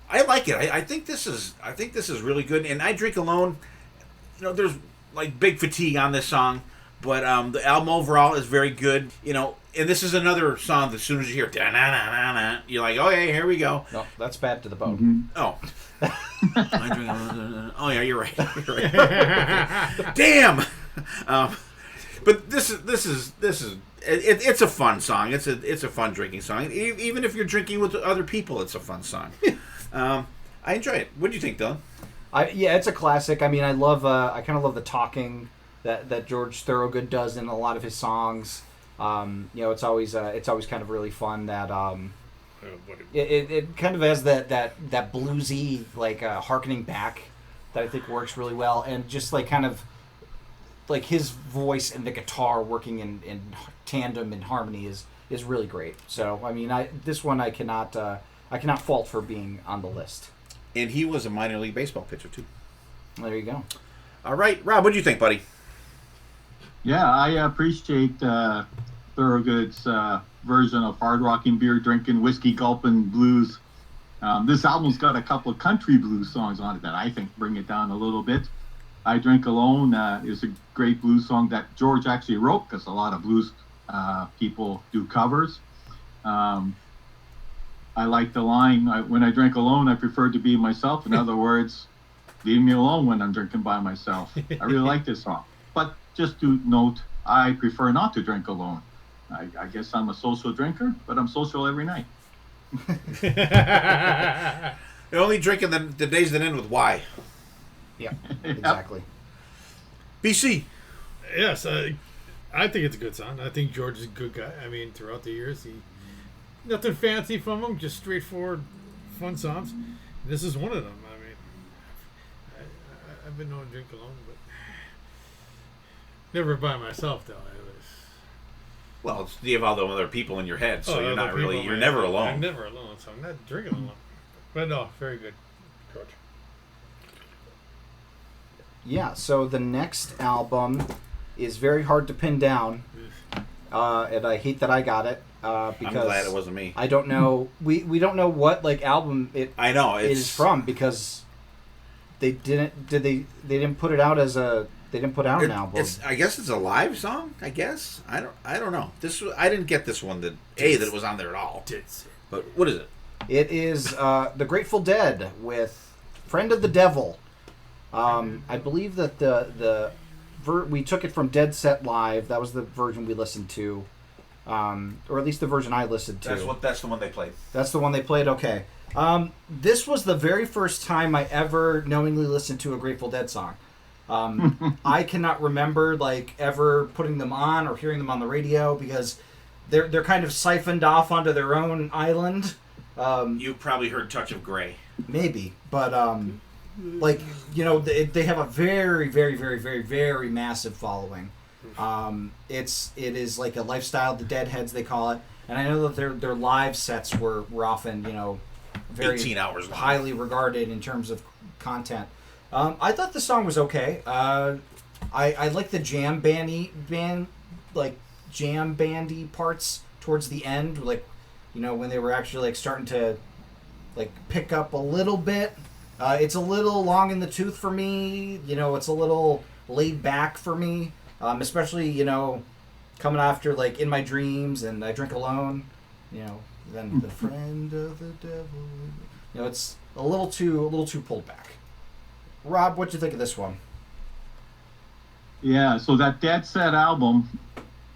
I like it. I think this is really good. And "I Drink Alone," there's like big fatigue on this song, but the album overall is very good. And this is another song that as soon as you hear da-na-na-na-na, you're like, oh yeah, here we go. No, that's Bad to the Bone. Mm-hmm. Oh. Oh yeah, you're right. Damn. But this is it's a fun song. It's a fun drinking song. Even if you're drinking with other people, it's a fun song. I enjoy it. What do you think, Dylan? Yeah, it's a classic. I mean, I kind of love the talking that George Thorogood does in a lot of his songs. It's always kind of really fun that it kind of has that bluesy like harkening back that I think works really well, and just like kind of like his voice and the guitar working in tandem and harmony is really great. So I mean, this one I cannot fault for being on the list. And he was a minor league baseball pitcher too. There you go. All right, Rob, what do you think, buddy? Yeah, I appreciate Thorogood's version of hard rocking, beer drinking, whiskey gulping blues. This album's got a couple of country blues songs on it that I think bring it down a little bit. "I Drink Alone" is a great blues song that George actually wrote, because a lot of blues people do covers. I like the line, "When I drink alone, I prefer to be myself." In other words, leave me alone when I'm drinking by myself. I really like this song. But just to note, I prefer not to drink alone. I guess I'm a social drinker, but I'm social every night. You're only drinking the days that end with Y. Yeah, exactly. BC. Yes, I think it's a good song. I think George is a good guy. I mean, throughout the years, nothing fancy from him, just straightforward, fun songs. This is one of them. I mean, I've been known to drink alone, but never by myself, though. Well, you have all the other people in your head, so you're not really, you're head. never alone. I'm never alone, so I'm not drinking alone. But no, very good, George. Yeah, so the next album is very hard to pin down, and I hate that I got it because I'm glad it wasn't me. I don't know. We don't know what like album it is from, because they didn't put it out as a. They didn't put out an album. I guess it's a live song. I guess I don't know. I didn't get this one that it was on there at all. But what is it? It is the Grateful Dead with "Friend of the Devil." I believe that we took it from Dead Set Live. That was the version we listened to, or at least the version I listened to. That's the one they played. That's the one they played. Okay. This was the very first time I ever knowingly listened to a Grateful Dead song. I cannot remember ever putting them on or hearing them on the radio, because they're kind of siphoned off onto their own island. You probably heard "Touch of Grey." Maybe, but they have a very, very, very, very, very massive following. It is like a lifestyle, the Deadheads they call it, and I know that their live sets were often very 18 hours long, highly regarded in terms of content. I thought the song was okay. I like the jam bandy parts towards the end, when they were actually starting to pick up a little bit. It's a little long in the tooth for me. It's a little laid back for me, especially coming after "In My Dreams" and "I Drink Alone." Then "The Friend of the Devil." It's a little too pulled back. Rob, what'd you think of this one? Yeah, so that Dead Set album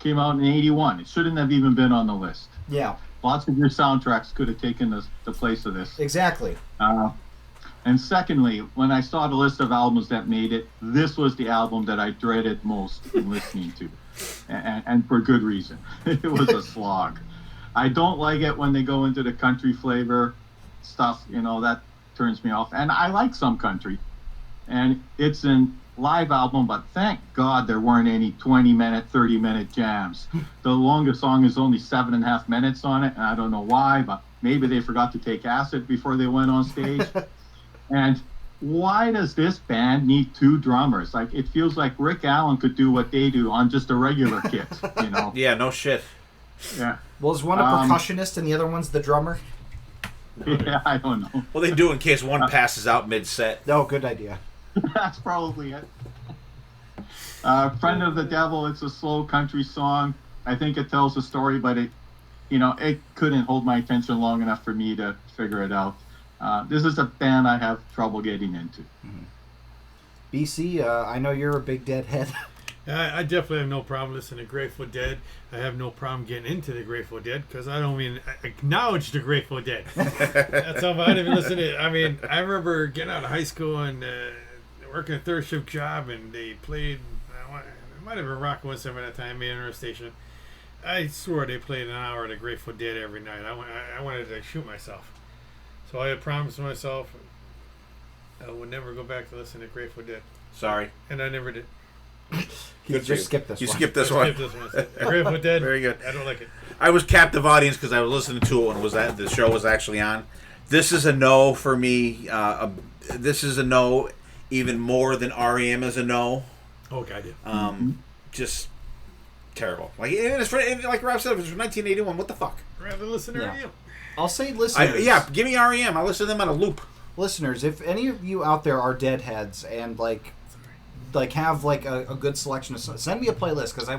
came out in '81. It shouldn't have even been on the list. Yeah. Lots of your soundtracks could have taken the place of this. Exactly. And secondly, when I saw the list of albums that made it, this was the album that I dreaded most in listening to. And for good reason. It was a slog. I don't like it when they go into the country flavor stuff, that turns me off. And I like some country. And it's a live album, but thank God there weren't any 20-minute, 30-minute jams. The longest song is only 7.5 minutes on it, and I don't know why, but maybe they forgot to take acid before they went on stage. And why does this band need 2 drummers? Like, it feels like Rick Allen could do what they do on just a regular kit, you know? Yeah, no shit. Yeah. Well, is one a percussionist and the other one's the drummer? Yeah, I don't know. Well, they do in case one passes out mid-set. Oh, good idea. That's probably it. Friend of the Devil, it's a slow country song. I think it tells a story, but it couldn't hold my attention long enough for me to figure it out. This is a band I have trouble getting into. BC, I know you're a big Deadhead. I definitely have no problem listening to Grateful Dead. I have no problem getting into the Grateful Dead because I don't even acknowledge the Grateful Dead. That's how I didn't even listen to it. I mean, I remember getting out of high school and working a third shift job, and they played, it might have been Rock 107 at that time, main station. I swore they played an hour of the Grateful Dead every night. I wanted to shoot myself. So I had promised myself I would never go back to listen to Grateful Dead. Sorry. And I never did. Good Just skip this you one. skipped this I one. skipped this one. Grateful Dead. Very good. I don't like it. I was captive audience because I was listening to it when the show was actually on. This is a no for me. This is a no, even more than REM is a no. Oh, God, yeah. Just terrible. Like, like Rob said, it was from 1981. What the fuck? Rather listen to you. I'll say listeners. Give me REM. I'll listen to them on a loop. Listeners, if any of you out there are Deadheads and like have like a good selection of songs, send me a playlist because I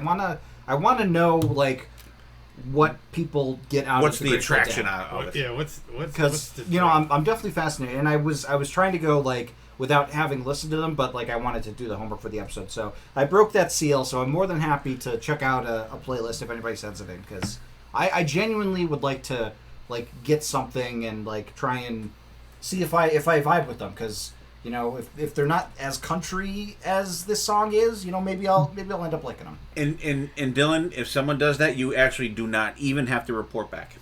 wanna know like what people get out What's of the the Grateful attraction Dead. out of it? Yeah, what's Because the I'm definitely fascinated, and I was trying to go like without having listened to them, but like I wanted to do the homework for the episode, so I broke that seal. So I'm more than happy to check out a playlist if anybody sends it in, because I genuinely would like to like get something and like try and see if I vibe with them, because if they're not as country as this song is, maybe I'll end up liking them. And Dylan, if someone does that, you actually do not even have to report back.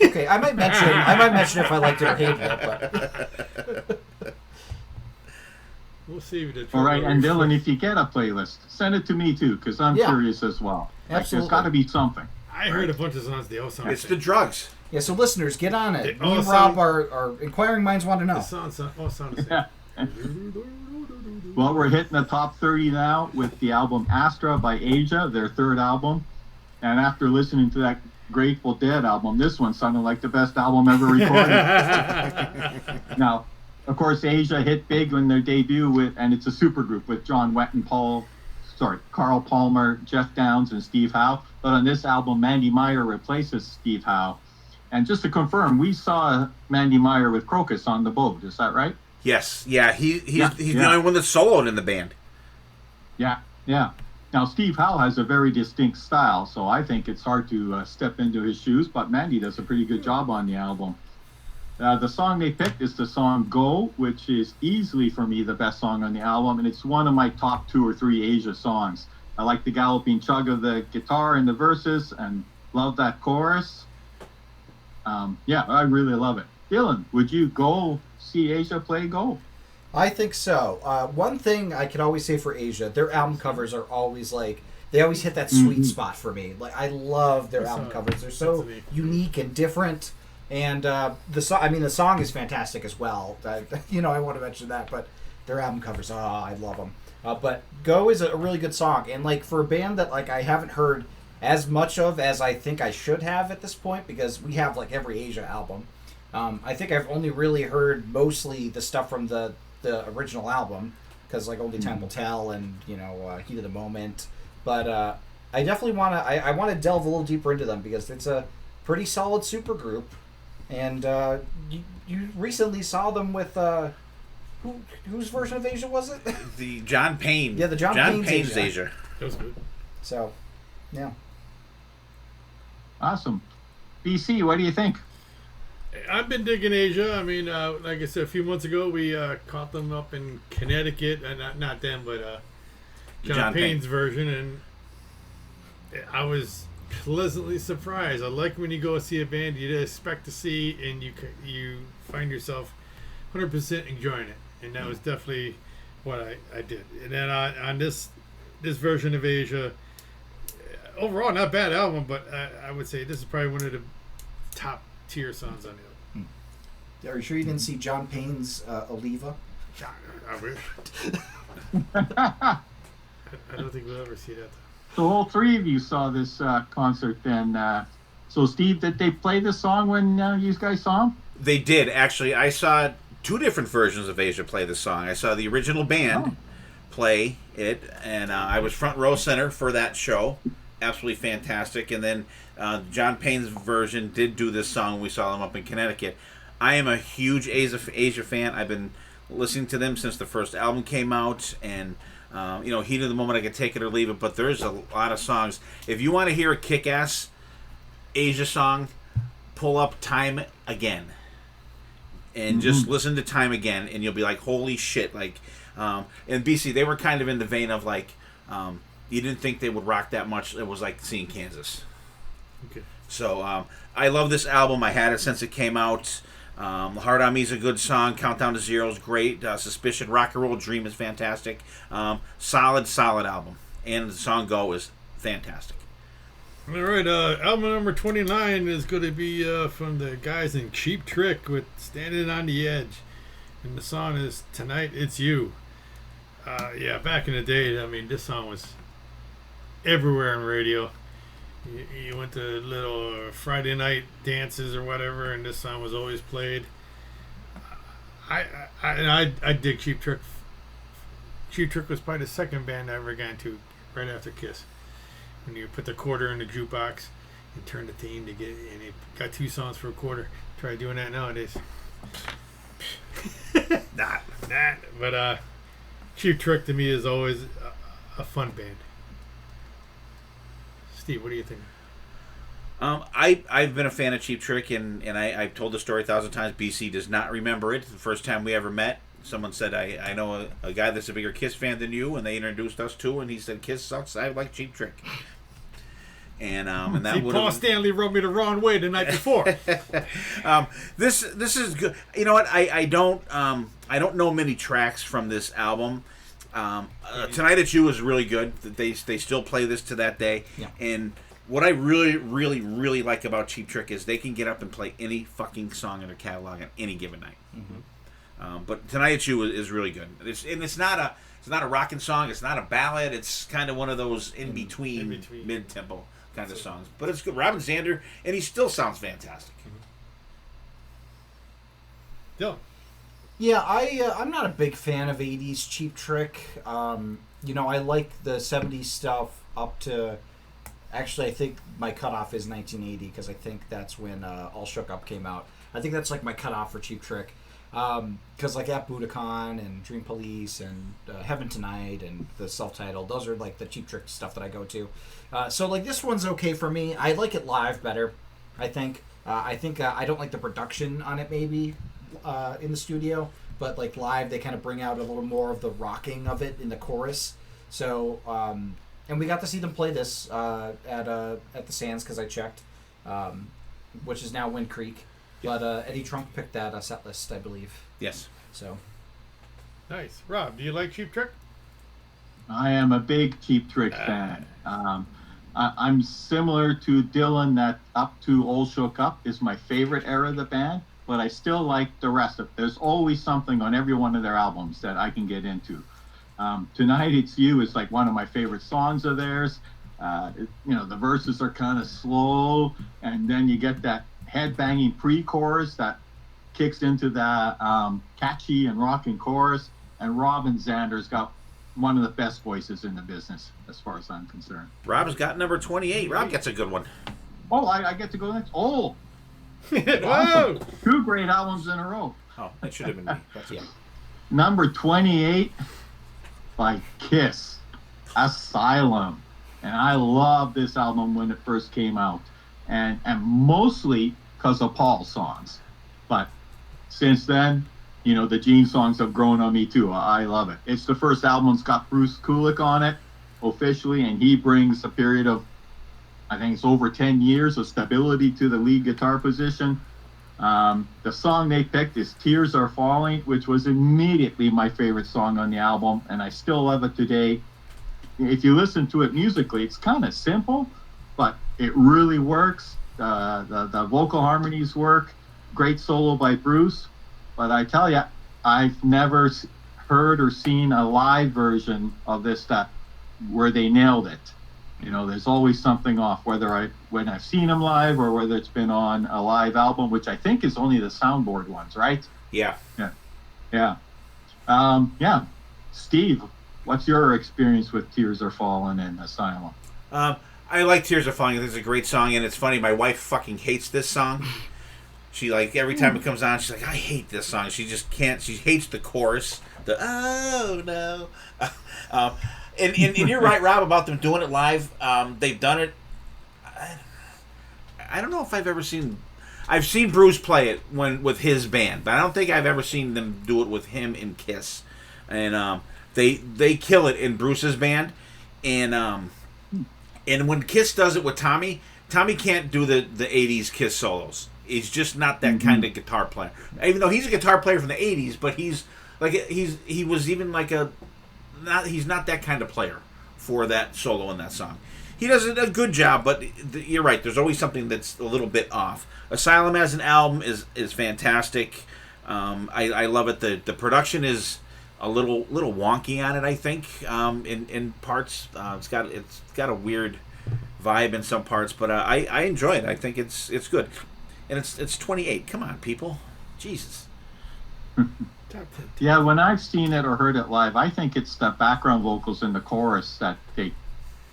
Okay, I might mention if I like their behavior, but We'll see. All right, and Dylan, if you get a playlist, send it to me too, because I'm curious as well. Like, Absolutely. there's got to be something. I heard a bunch of songs. They all sound It's the the same. drugs. yeah. So listeners, get on it. They Me all and Rob sound- are inquiring minds want to know. The songs all sound the same. Yeah. Well, we're hitting the top 30 now with the album Astra by Asia, their 3rd album. And after listening to that Grateful Dead album, this one sounded like the best album ever recorded. Now, of course, Asia hit big when their debut and it's a supergroup with John Wetton, Carl Palmer, Jeff Downs, and Steve Howe. But on this album, Mandy Meyer replaces Steve Howe. And just to confirm, we saw Mandy Meyer with Crocus on the boat. Is that right? Yes. Yeah. He's the only one that's soloed in the band. Yeah. Now, Steve Howe has a very distinct style, so I think it's hard to step into his shoes, but Mandy does a pretty good job on the album. The song they picked is the song Go, which is easily, for me, the best song on the album, and it's one of my top 2 or 3 Asia songs. I like the galloping chug of the guitar in the verses, and love that chorus. I really love it. Dylan, would you go see Asia play Go? I think so. One thing I could always say for Asia, their album covers are always like, they always hit that sweet spot for me. Like, I love their album covers. They're so unique and different. And the song is fantastic as well. I want to mention that, but their album covers, I love them. But Go is a really good song, and like for a band that like I haven't heard as much of as I think I should have at this point, because we have like every Asia album. I think I've only really heard mostly the stuff from the original album, because like Only Time Will Tell and Heat of the Moment. But I definitely want to. I want to delve a little deeper into them, because it's a pretty solid supergroup. And you recently saw them with whose version of Asia was it? The John Payne. Yeah, the John Payne's Asia. Asia. That was good. So, yeah. Awesome. BC, what do you think? I've been digging Asia. I mean, like I said, a few months ago, we caught them up in Connecticut, and not them, but John Payne's version, and I was pleasantly surprised. I like when you go see a band you didn't expect to see, and you find yourself 100% enjoying it, and that was definitely what I did. And then on this version of Asia, overall not bad album, but I would say this is probably one of the top tier songs on the album. Are you sure you didn't see John Payne's Oliva? I wish. I don't think we'll ever see that. So all three of you saw this concert then. So Steve, did they play this song when you guys saw him? They did, actually. I saw two different versions of Asia play the song. I saw the original band play it, and I was front row center for that show. Absolutely fantastic. And then John Payne's version did do this song. We saw them up in Connecticut. I am a huge Asia fan. I've been listening to them since the first album came out, and heat of the moment, I could take it or leave it, but there's a lot of songs. If you want to hear a kick-ass Asia song, pull up Time Again and just listen to Time Again, and you'll be like, holy shit. Like, and BC, they were kind of in the vein of like, you didn't think they would rock that much. It was like seeing Kansas. Okay. So I love this album. I had it since it came out. Hard On Me is a good song. Countdown to Zero is great. Suspicion, Rock and Roll Dream is fantastic. Solid album. And the song Go is fantastic. All right, album number 29 is going to be from the guys in Cheap Trick with Standing on the Edge. And the song is Tonight It's You. Yeah, back in the day, I mean, this song was everywhere on radio. You went to little Friday night dances or whatever, and this song was always played. I dig Cheap Trick. Cheap Trick was probably the second band I ever got into, right after Kiss. When you put the quarter in the jukebox and turn the theme to get, and it got 2 songs for a quarter. Try doing that nowadays. Not. But Cheap Trick to me is always a fun band. Steve, what do you think? I've been a fan of Cheap Trick, and I've told the story 1,000 times. BC does not remember it. The first time we ever met, someone said, I know a guy that's a bigger Kiss fan than you, and they introduced us to, and he said, Kiss sucks, I like Cheap Trick. And that would Paul Stanley rubbed me the wrong way the night before. This is good. You know what? I don't know many tracks from this album. Tonight It's You is really good. They still play this to that day. Yeah. And what I really, really, really like about Cheap Trick is they can get up and play any fucking song in their catalog on any given night. Mm-hmm. But Tonight It's You is really good. It's not a rocking song. It's not a ballad. It's kind of one of those in between. Mid-tempo kind of songs. But it's good. Robin Zander, and he still sounds fantastic. Dylan. Yeah, I'm not a big fan of 80s Cheap Trick. I like the 70s stuff up to... Actually, I think my cutoff is 1980 because I think that's when All Shook Up came out. I think that's like my cutoff for Cheap Trick. Because like at Budokan and Dream Police and Heaven Tonight and the self-titled, those are like the Cheap Trick stuff that I go to. So like this one's okay for me. I like it live better, I think. I don't like the production on it maybe in the studio, but like live they kind of bring out a little more of the rocking of it in the chorus. So and we got to see them play this at the Sands because I checked, which is now Wind Creek. But Eddie Trunk picked that set list, I believe. Yes. So. Nice. Rob, do you like Cheap Trick? I am a big Cheap Trick fan. I'm similar to Dylan that up to All Shook Up is my favorite era of the band, but I still like the rest of it. There's always something on every one of their albums that I can get into. Tonight It's You is like one of my favorite songs of theirs. The verses are kind of slow, and then you get that head-banging pre-chorus that kicks into the catchy and rocking chorus, and Robin Zander's got one of the best voices in the business as far as I'm concerned. Rob's got number 28. Rob gets a good one. Oh, I get to go next? Oh! Whoa! 2 great albums in a row. Oh, that should have been me. That's it. Number 28 by Kiss, Asylum. And I loved this album when it first came out. And mostly because of Paul's songs. But since then, the Gene songs have grown on me too. I love it. It's the first album that's got Bruce Kulick on it officially, and he brings a period of, I think it's over 10 years of stability to the lead guitar position. The song they picked is Tears Are Falling, which was immediately my favorite song on the album, and I still love it today. If you listen to it musically, it's kind of simple, but it really works. The vocal harmonies work. Great solo by Bruce. But I tell you, I've never heard or seen a live version of this where they nailed it. You know, there's always something off, when I've seen them live or whether it's been on a live album, which I think is only the soundboard ones, right? Yeah. Yeah. Steve, what's your experience with Tears Are Falling and Asylum? I like Tears Are Falling. It's a great song, and it's funny. My wife fucking hates this song. She, like, every time it comes on, she's like, I hate this song. She just can't. She hates the chorus. The, oh, no. And you're right, Rob, about them doing it live. They've done it. I don't know if I've ever seen... I've seen Bruce play it with his band, but I don't think I've ever seen them do it with him in Kiss. And they kill it in Bruce's band. And when Kiss does it with Tommy can't do the 80s Kiss solos. He's just not that kind of guitar player. Even though he's a guitar player from the 80s, but he's not that kind of player for that solo in that song. He does a good job, but you're right. There's always something that's a little bit off. Asylum as an album is fantastic. I love it. The production is a little wonky on it, I think, in parts. It's got a weird vibe in some parts, but I enjoy it. I think it's good, and it's 28. Come on, people, Jesus. Yeah, when I've seen it or heard it live, I think it's the background vocals in the chorus that they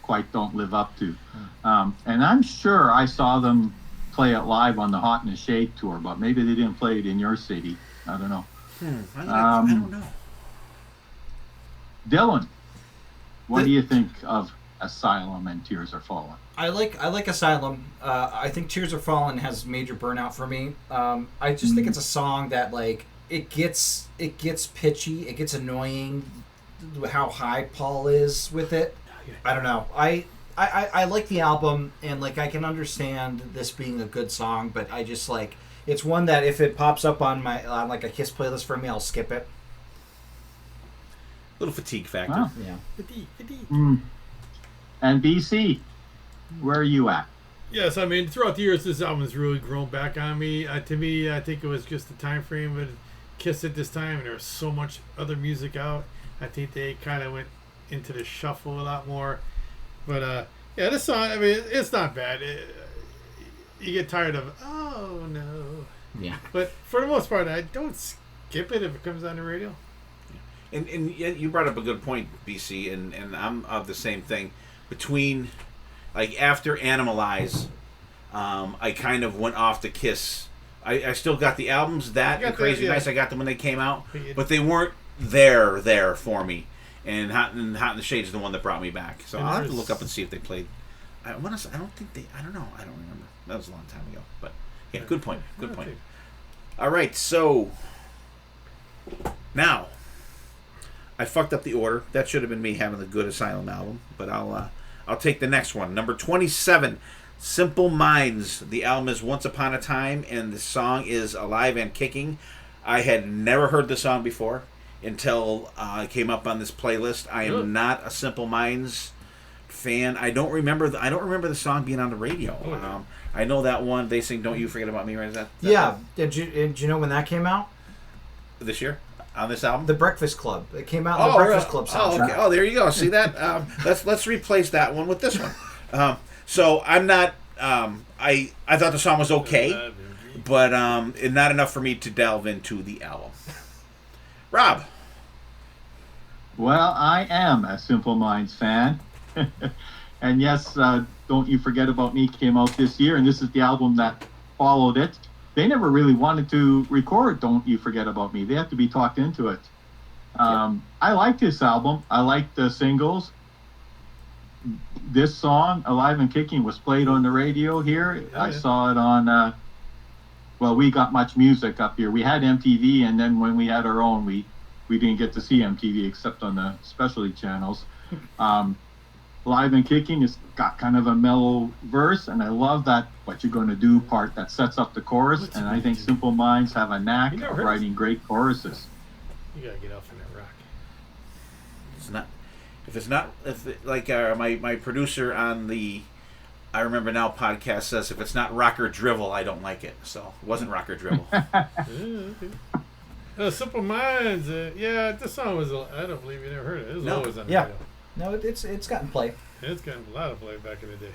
quite don't live up to. And I'm sure I saw them play it live on the Hot in the Shade tour, but maybe they didn't play it in your city. I don't know. I don't know. Dylan, what do you think of Asylum and Tears Are Falling? I like Asylum. I think Tears Are Falling has major burnout for me. I just think it's a song that, like, it gets pitchy, it gets annoying how high Paul is with it. I don't know. I like the album, and, like, I can understand this being a good song, but I just, like, it's one that if it pops up on like a Kiss playlist for me, I'll skip it. Little fatigue factor. Wow. Yeah. Fatigue. And BC, where are you at? Yes, I mean, throughout the years, this album has really grown back on me. To me, I think it was just the time frame with Kiss at this time, and there was so much other music out. I think they kind of went into the shuffle a lot more. But, yeah, this song, I mean, it's not bad. You get tired of, oh, no. Yeah. But for the most part, I don't skip it if it comes on the radio. And you brought up a good point, BC, and I'm of the same thing. Between, like, after Animalize, I kind of went off to Kiss. I still got the albums, and Crazy Nights. I got them when they came out, but they weren't there for me. And Hot in the Shade is the one that brought me back. So I'll have to look up and see if they played. I don't know. I don't remember. That was a long time ago. But yeah, good point. Good point. All right, so now I fucked up the order. That should have been me having the good Asylum album, but I'll take the next one. Number 27, Simple Minds. The album is Once Upon a Time, and the song is Alive and Kicking. I had never heard the song before until it came up on this playlist. I am not a Simple Minds fan. I don't remember the song being on the radio. I know that one. They sing "Don't You Forget About Me," right? Is that yeah. Did you know when that came out? This year on this album? The Breakfast Club. It came out in the Breakfast Club soundtrack. Oh, okay. Oh, there you go. See that? Let's replace that one with this one. So I'm not. I thought the song was okay, but not enough for me to delve into the album. Rob. Well, I am a Simple Minds fan. And yes, Don't You Forget About Me came out this year, and this is the album that followed it. They never really wanted to record Don't You Forget About Me. They had to be talked into it. I like this album. I like the singles. This song, Alive and Kicking, was played on the radio here. I saw it on, we got Much Music up here. We had MTV, and then when we had our own, we didn't get to see MTV except on the specialty channels. Alive and Kicking has got kind of a mellow verse, and I love that "What You're Gonna Do" part that sets up the chorus. And I think Simple Minds have a knack of writing great choruses. You gotta get off of that rock. My producer on the I Remember Now podcast says, if it's not rock or drivel, I don't like it. So it wasn't rock or drivel. Simple Minds. Yeah, this song was. I don't believe you never heard it. It was always on the Yeah. radio. No, it's gotten play. It's gotten a lot of play back in the day.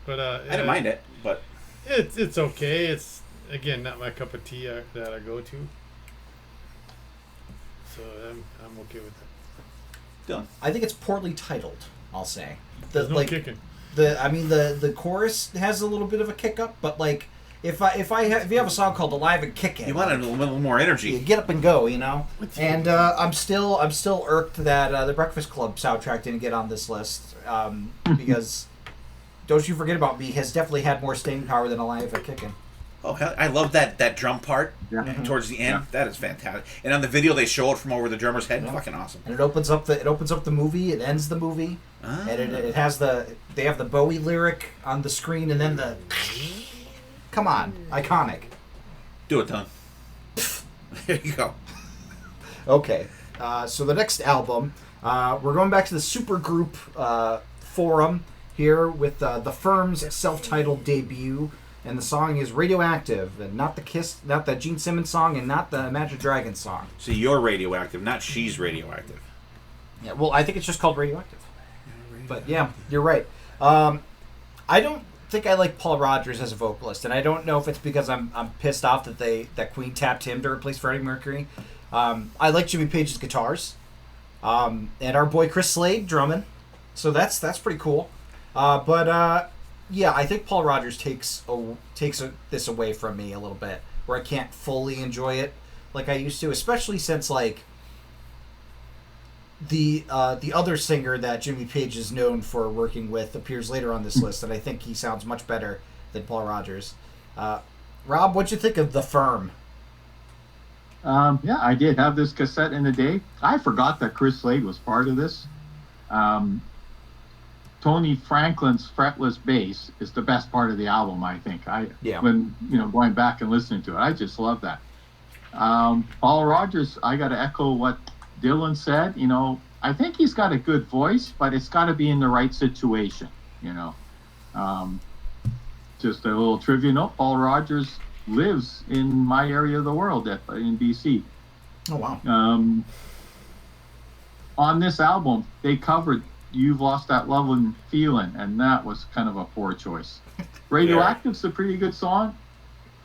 But I didn't mind it, but it's okay. It's again not my cup of tea that I go to. So I'm okay with that. done. I think it's poorly titled. I'll say. There's no kicking. The chorus has a little bit of a kick up, but like if you have a song called "Alive and Kicking," You wanted a little more you energy. get up and go, you know. And I'm still irked that the Breakfast Club soundtrack didn't get on this list because "Don't You Forget About Me" has definitely had more staying power than "Alive and Kicking." Oh, hell, I love that drum part towards the end. Yeah. That is fantastic. And on the video, they show it from over the drummer's head. Yeah. Fucking awesome. And it opens up the movie. It ends the movie, and it has they have the Bowie lyric on the screen, and then the come on, iconic. Do it, Don. There you go. Okay, so the next album, we're going back to the supergroup forum here with the Firm's self-titled debut, and the song is "Radioactive," and not the Gene Simmons song, and not the Imagine Dragons song. So you're radioactive, not she's radioactive. Yeah, well, I think it's just called Radioactive. But yeah, you're right. I don't think I like Paul Rodgers as a vocalist, and I don't know if it's because I'm pissed off that Queen tapped him to replace Freddie Mercury. I like Jimmy Page's guitars, and our boy Chris Slade drumming, so that's pretty cool. But yeah, I think Paul Rodgers takes this away from me a little bit, where I can't fully enjoy it like I used to, especially since like the other singer that Jimmy Page is known for working with appears later on this list, and I think he sounds much better than Paul Rodgers. Rob, what'd you think of The Firm? Yeah, I did have this cassette in the day. I forgot that Chris Slade was part of this. Tony Franklin's fretless bass is the best part of the album, I think. When going back and listening to it, I just love that. Paul Rodgers, I got to echo what Dylan said. I think he's got a good voice, but it's got to be in the right situation. Just a little trivia note: Paul Rodgers lives in my area of the world, in BC. Oh wow! On this album, they covered "You've Lost That Love and Feeling," and that was kind of a poor choice. "Radioactive's" a pretty good song.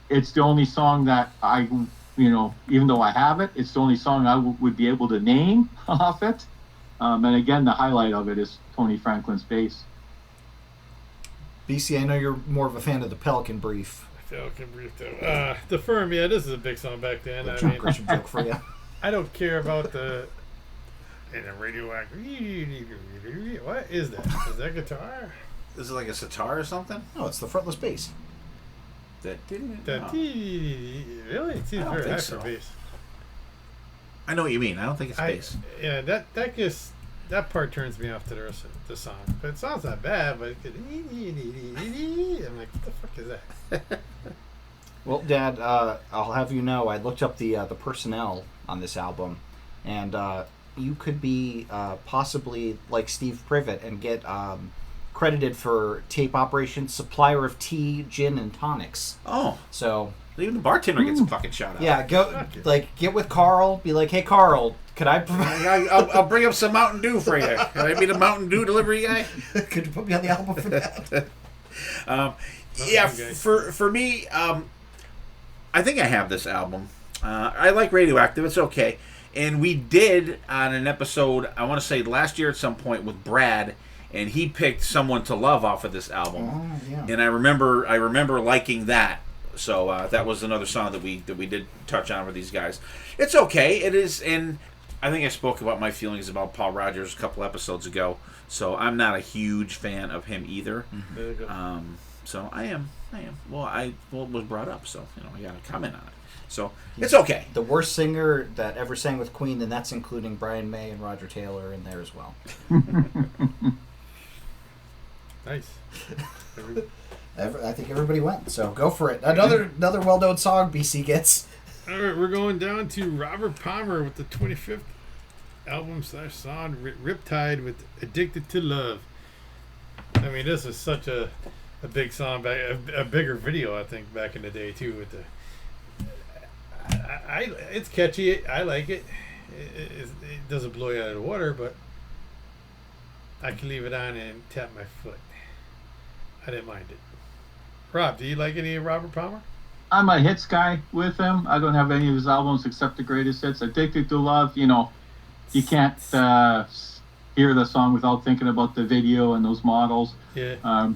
It's the only song that I, even though I have it, it's the only song I would be able to name off it. And again, the highlight of it is Tony Franklin's bass. BC, I know you're more of a fan of the Pelican Brief. Pelican Brief, though. The Firm, yeah, this is a big song back then. A John Grisham joke for you. I don't care about the radioactive. What is that? Is that guitar? Is it like a sitar or something? No, it's the fretless bass. That didn't. That really? It seems very high for bass. I know what you mean. I don't think it's bass. Yeah, that part turns me off to the rest of the song. But it sounds not bad, but I'm like, what the fuck is that? Well, Dad, I'll have you know, I looked up the personnel on this album, and you could be possibly like Steve Privet and get credited for tape operation, supplier of tea, gin, and tonics. Oh, so even the bartender gets a fucking shout out. Yeah, get with Carl. Be like, hey, Carl, could I provide? I'll bring up some Mountain Dew for you. Can I be the Mountain Dew delivery guy? Could you put me on the album for that? Yeah, for me, I think I have this album. I like Radioactive. It's okay. And we did on an episode, I want to say last year at some point with Brad, and he picked Someone to Love off of this album. Oh, yeah. And I remember liking that. So that was another song that we did touch on with these guys. It's okay. It is, and I think I spoke about my feelings about Paul Rodgers a couple episodes ago. So I'm not a huge fan of him either. Mm-hmm. So I am. Well, it was brought up, so I got to comment on it. So it's okay. The worst singer that ever sang with Queen, and that's including Brian May and Roger Taylor in there as well. Nice. I think everybody went, so go for it. Another well-known song BC gets. All right, we're going down to Robert Palmer with the 25th album / song, Riptide with Addicted to Love. I mean, this is such a big song, a bigger video, I think, back in the day, too. With It's catchy. I like it. It doesn't blow you out of the water, but I can leave it on and tap my foot. I didn't mind it. Rob, do you like any of Robert Palmer? I'm a hits guy with him. I don't have any of his albums except the greatest hits. Addicted to Love, you can't hear the song without thinking about the video and those models. Yeah.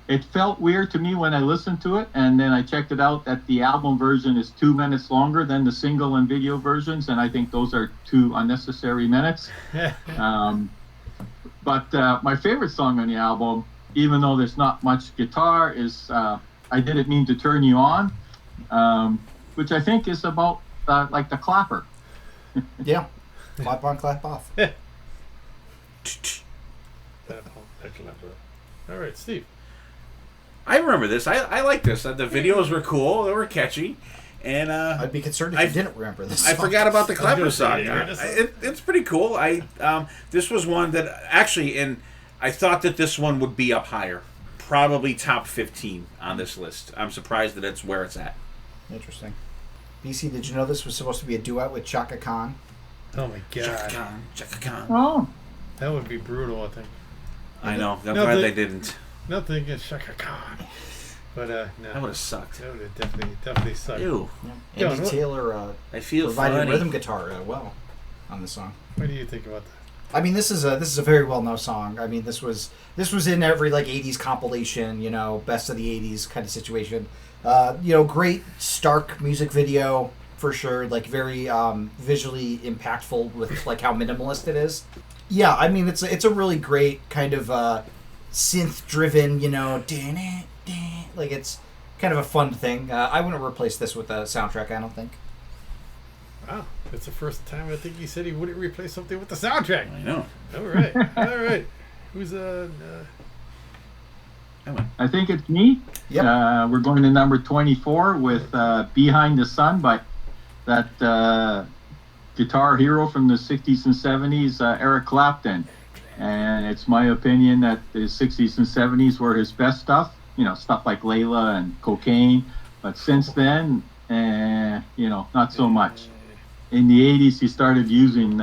It felt weird to me when I listened to it, and then I checked it out that the album version is 2 minutes longer than the single and video versions, and I think those are 2 unnecessary minutes. But my favorite song on the album, even though there's not much guitar, is I Didn't Mean to Turn You On, which I think is about like the clapper. Yeah. Clap on, clap off. All right, Steve. I remember this. I like this. The videos were cool. They were catchy. And I'd be concerned if you didn't remember this I song. forgot about the clapper song. Yeah. It's pretty cool. This was one that actually, and I thought that this one would be up higher. Probably top 15 on this list. I'm surprised that it's where it's at. Interesting. BC, did you know this was supposed to be a duet with Chaka Khan? Oh my God. Chaka Khan. Oh, That would be brutal, I think. I know. I'm glad they didn't. Nothing against Shaka Khan. But no. That would have sucked. That would have definitely sucked. Ew. Yeah. Yeah, Andy Taylor I feel provided funny. rhythm guitar well on the song. What do you think about that? I mean, this is a very well known song. I mean, this was in every like '80s compilation, best of the '80s kind of situation. Great stark music video for sure. Like very visually impactful with like how minimalist it is. Yeah, I mean, it's a really great kind of synth driven, like it's kind of a fun thing. I wouldn't replace this with a soundtrack. I don't think. Wow, it's the first time I think he said he wouldn't replace something with the soundtrack. I know. All right, all right. Who's I think it's me. Yep. We're going to number 24 with Behind the Sun by that guitar hero from the 60s and 70s, Eric Clapton. And it's my opinion that the 60s and 70s were his best stuff, stuff like Layla and Cocaine. But since then, not so much. In the 80s, he started using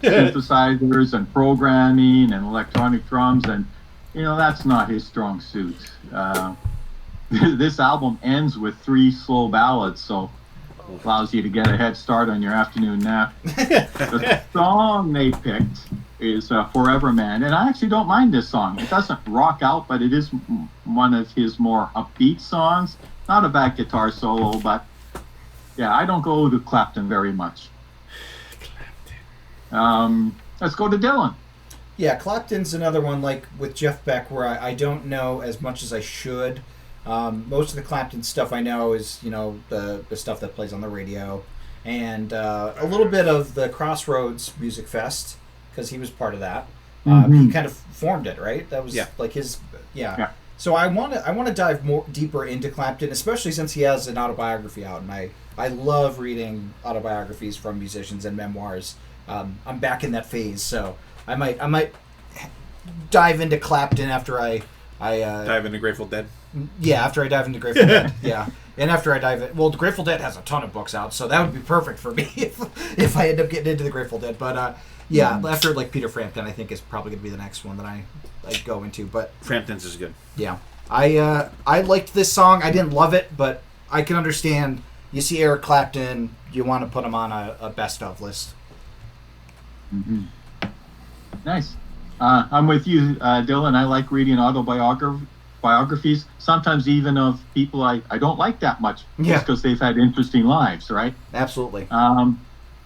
synthesizers and programming and electronic drums, and that's not his strong suit. This album ends with 3 slow ballads, so it allows you to get a head start on your afternoon nap. The song they picked is Forever Man, and I actually don't mind this song. It doesn't rock out, but it is one of his more upbeat songs. Not a bad guitar solo, but yeah, I don't go to Clapton very much. Let's go to Dylan. Yeah, Clapton's another one like with Jeff Beck where I don't know as much as I should. Most of the Clapton stuff I know is, the stuff that plays on the radio. And a little bit of the Crossroads Music Fest, because he was part of that. He kind of formed it, right? That was like his, yeah. So I want to dive deeper into Clapton, especially since he has an autobiography out, and I love reading autobiographies from musicians and memoirs. I'm back in that phase, so I might dive into Clapton after I Dive into Grateful Dead. Yeah, after I dive into Grateful Dead. Yeah, and after I dive in, well, the Grateful Dead has a ton of books out, so that would be perfect for me if I end up getting into the Grateful Dead. But after like Peter Frampton, I think is probably going to be the next one that I go into. But Frampton's is good. Yeah, I liked this song. I didn't love it, but I can understand. You see Eric Clapton, you want to put him on a best of list. Mm-hmm. Nice. I'm with you, Dylan. I like reading autobiographies, sometimes even of people I don't like that much, just because they've had interesting lives, right? Absolutely.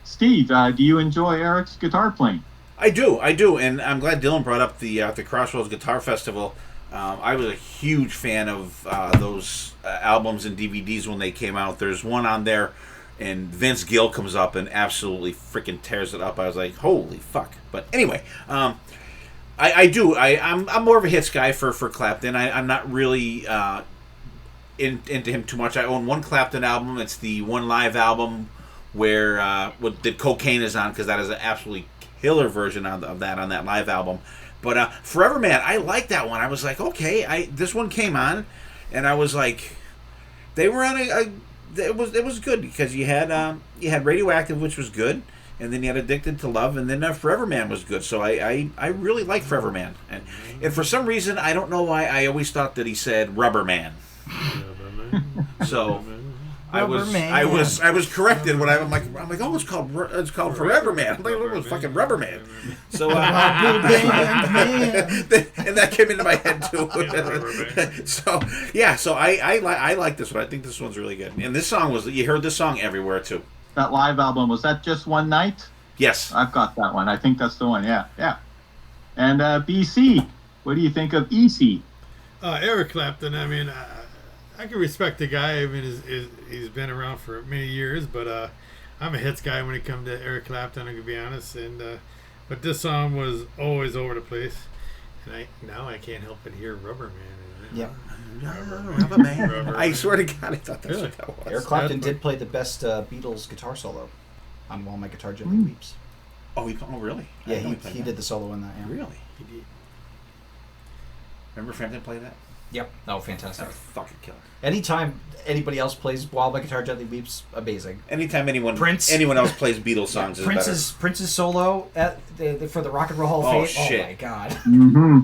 Steve, do you enjoy Eric's guitar playing? I do, and I'm glad Dylan brought up the Crossroads Guitar Festival. I was a huge fan of those albums and DVDs when they came out. There's one on there, and Vince Gill comes up and absolutely freaking tears it up. I was like, holy fuck. But anyway, I do. I'm more of a hits guy for Clapton. I'm not really into him too much. I own one Clapton album. It's the one live album where the Cocaine is on, because that is an absolutely killer version of that on that live album. But Forever Man, I like that one. I was like, okay, this one came on, and I was like, they were on a it was good because you had Radioactive, which was good, and then you had Addicted to Love, and then Forever Man was good. So I really like Forever Man, and for some reason I don't know why I always thought that he said Rubber Man. So I was corrected when I'm like oh it's called Forever Man. I'm like oh, it was fucking Rubber Man. So and that came into my head too. So yeah, so I like this one. I think this one's really good. And this song you heard this song everywhere too. That live album, was that Just One Night? Yes, I've got that one. I think that's the one. Yeah. And BC, what do you think of EC? Eric Clapton. I mean, I can respect the guy. I mean, he's been around for many years, but I'm a hits guy when it comes to Eric Clapton. I'm gonna be honest, but this song was always over the place, and now I can't help but hear Rubber Man. Yeah. Rubber Man. I swear to God, I thought that's what that was. Eric Clapton did play the best Beatles guitar solo on While My Guitar Gently Weeps. Oh, really? Yeah, he did the solo in that. Yeah. Really? He did. Remember Frampton play that? Yep. Oh, fantastic. That was fucking killer. Anytime anybody else plays While My Guitar Gently Weeps, amazing. Anytime anyone else plays Beatles songs is better. Prince's solo for the Rock and Roll Hall of Fame. Shit. Oh my God. Mm-hmm.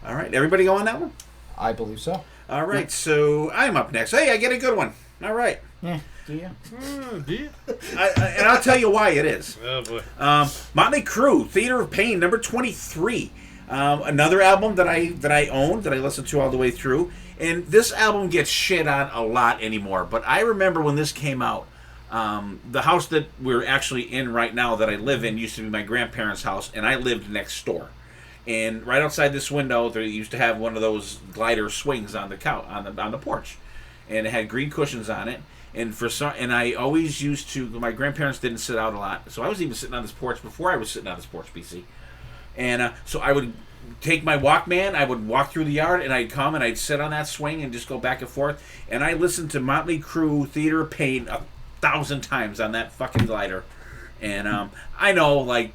All right, everybody go on that one? I believe so. All right, so I'm up next. Hey, I get a good one. All right. Yeah. Do you? Do you? And I'll tell you why it is. Oh boy. Motley Crue, Theater of Pain, number 23. Another album that I owned, that I listened to all the way through. And this album gets shit on a lot anymore. But I remember when this came out, the house that we're actually in right now that I live in used to be my grandparents' house, and I lived next door. And right outside this window, they used to have one of those glider swings on the couch, on the porch, and it had green cushions on it. And I always used to. My grandparents didn't sit out a lot, so I was even sitting on this porch before I was sitting on this porch, BC. And so I would take my Walkman, I would walk through the yard, and I'd come and I'd sit on that swing and just go back and forth. And I listened to Motley Crue, Theater of Pain 1,000 times on that fucking glider. And I know, like,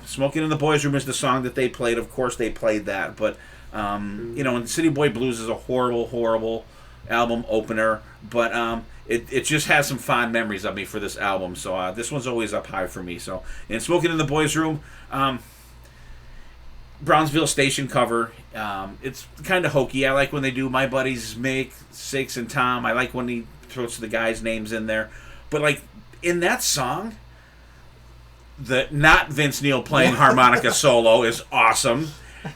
Smoking in the Boys' Room is the song that they played. Of course they played that. But, and City Boy Blues is a horrible, horrible album opener. But it just has some fond memories of me for this album. So this one's always up high for me. So, and Smoking in the Boys' Room, Brownsville Station cover. It's kind of hokey. I like when they do My Buddies Mick, Six, and Tom. I like when he throws the guys' names in there. But, like, in that song, the not Vince Neil playing harmonica solo is awesome.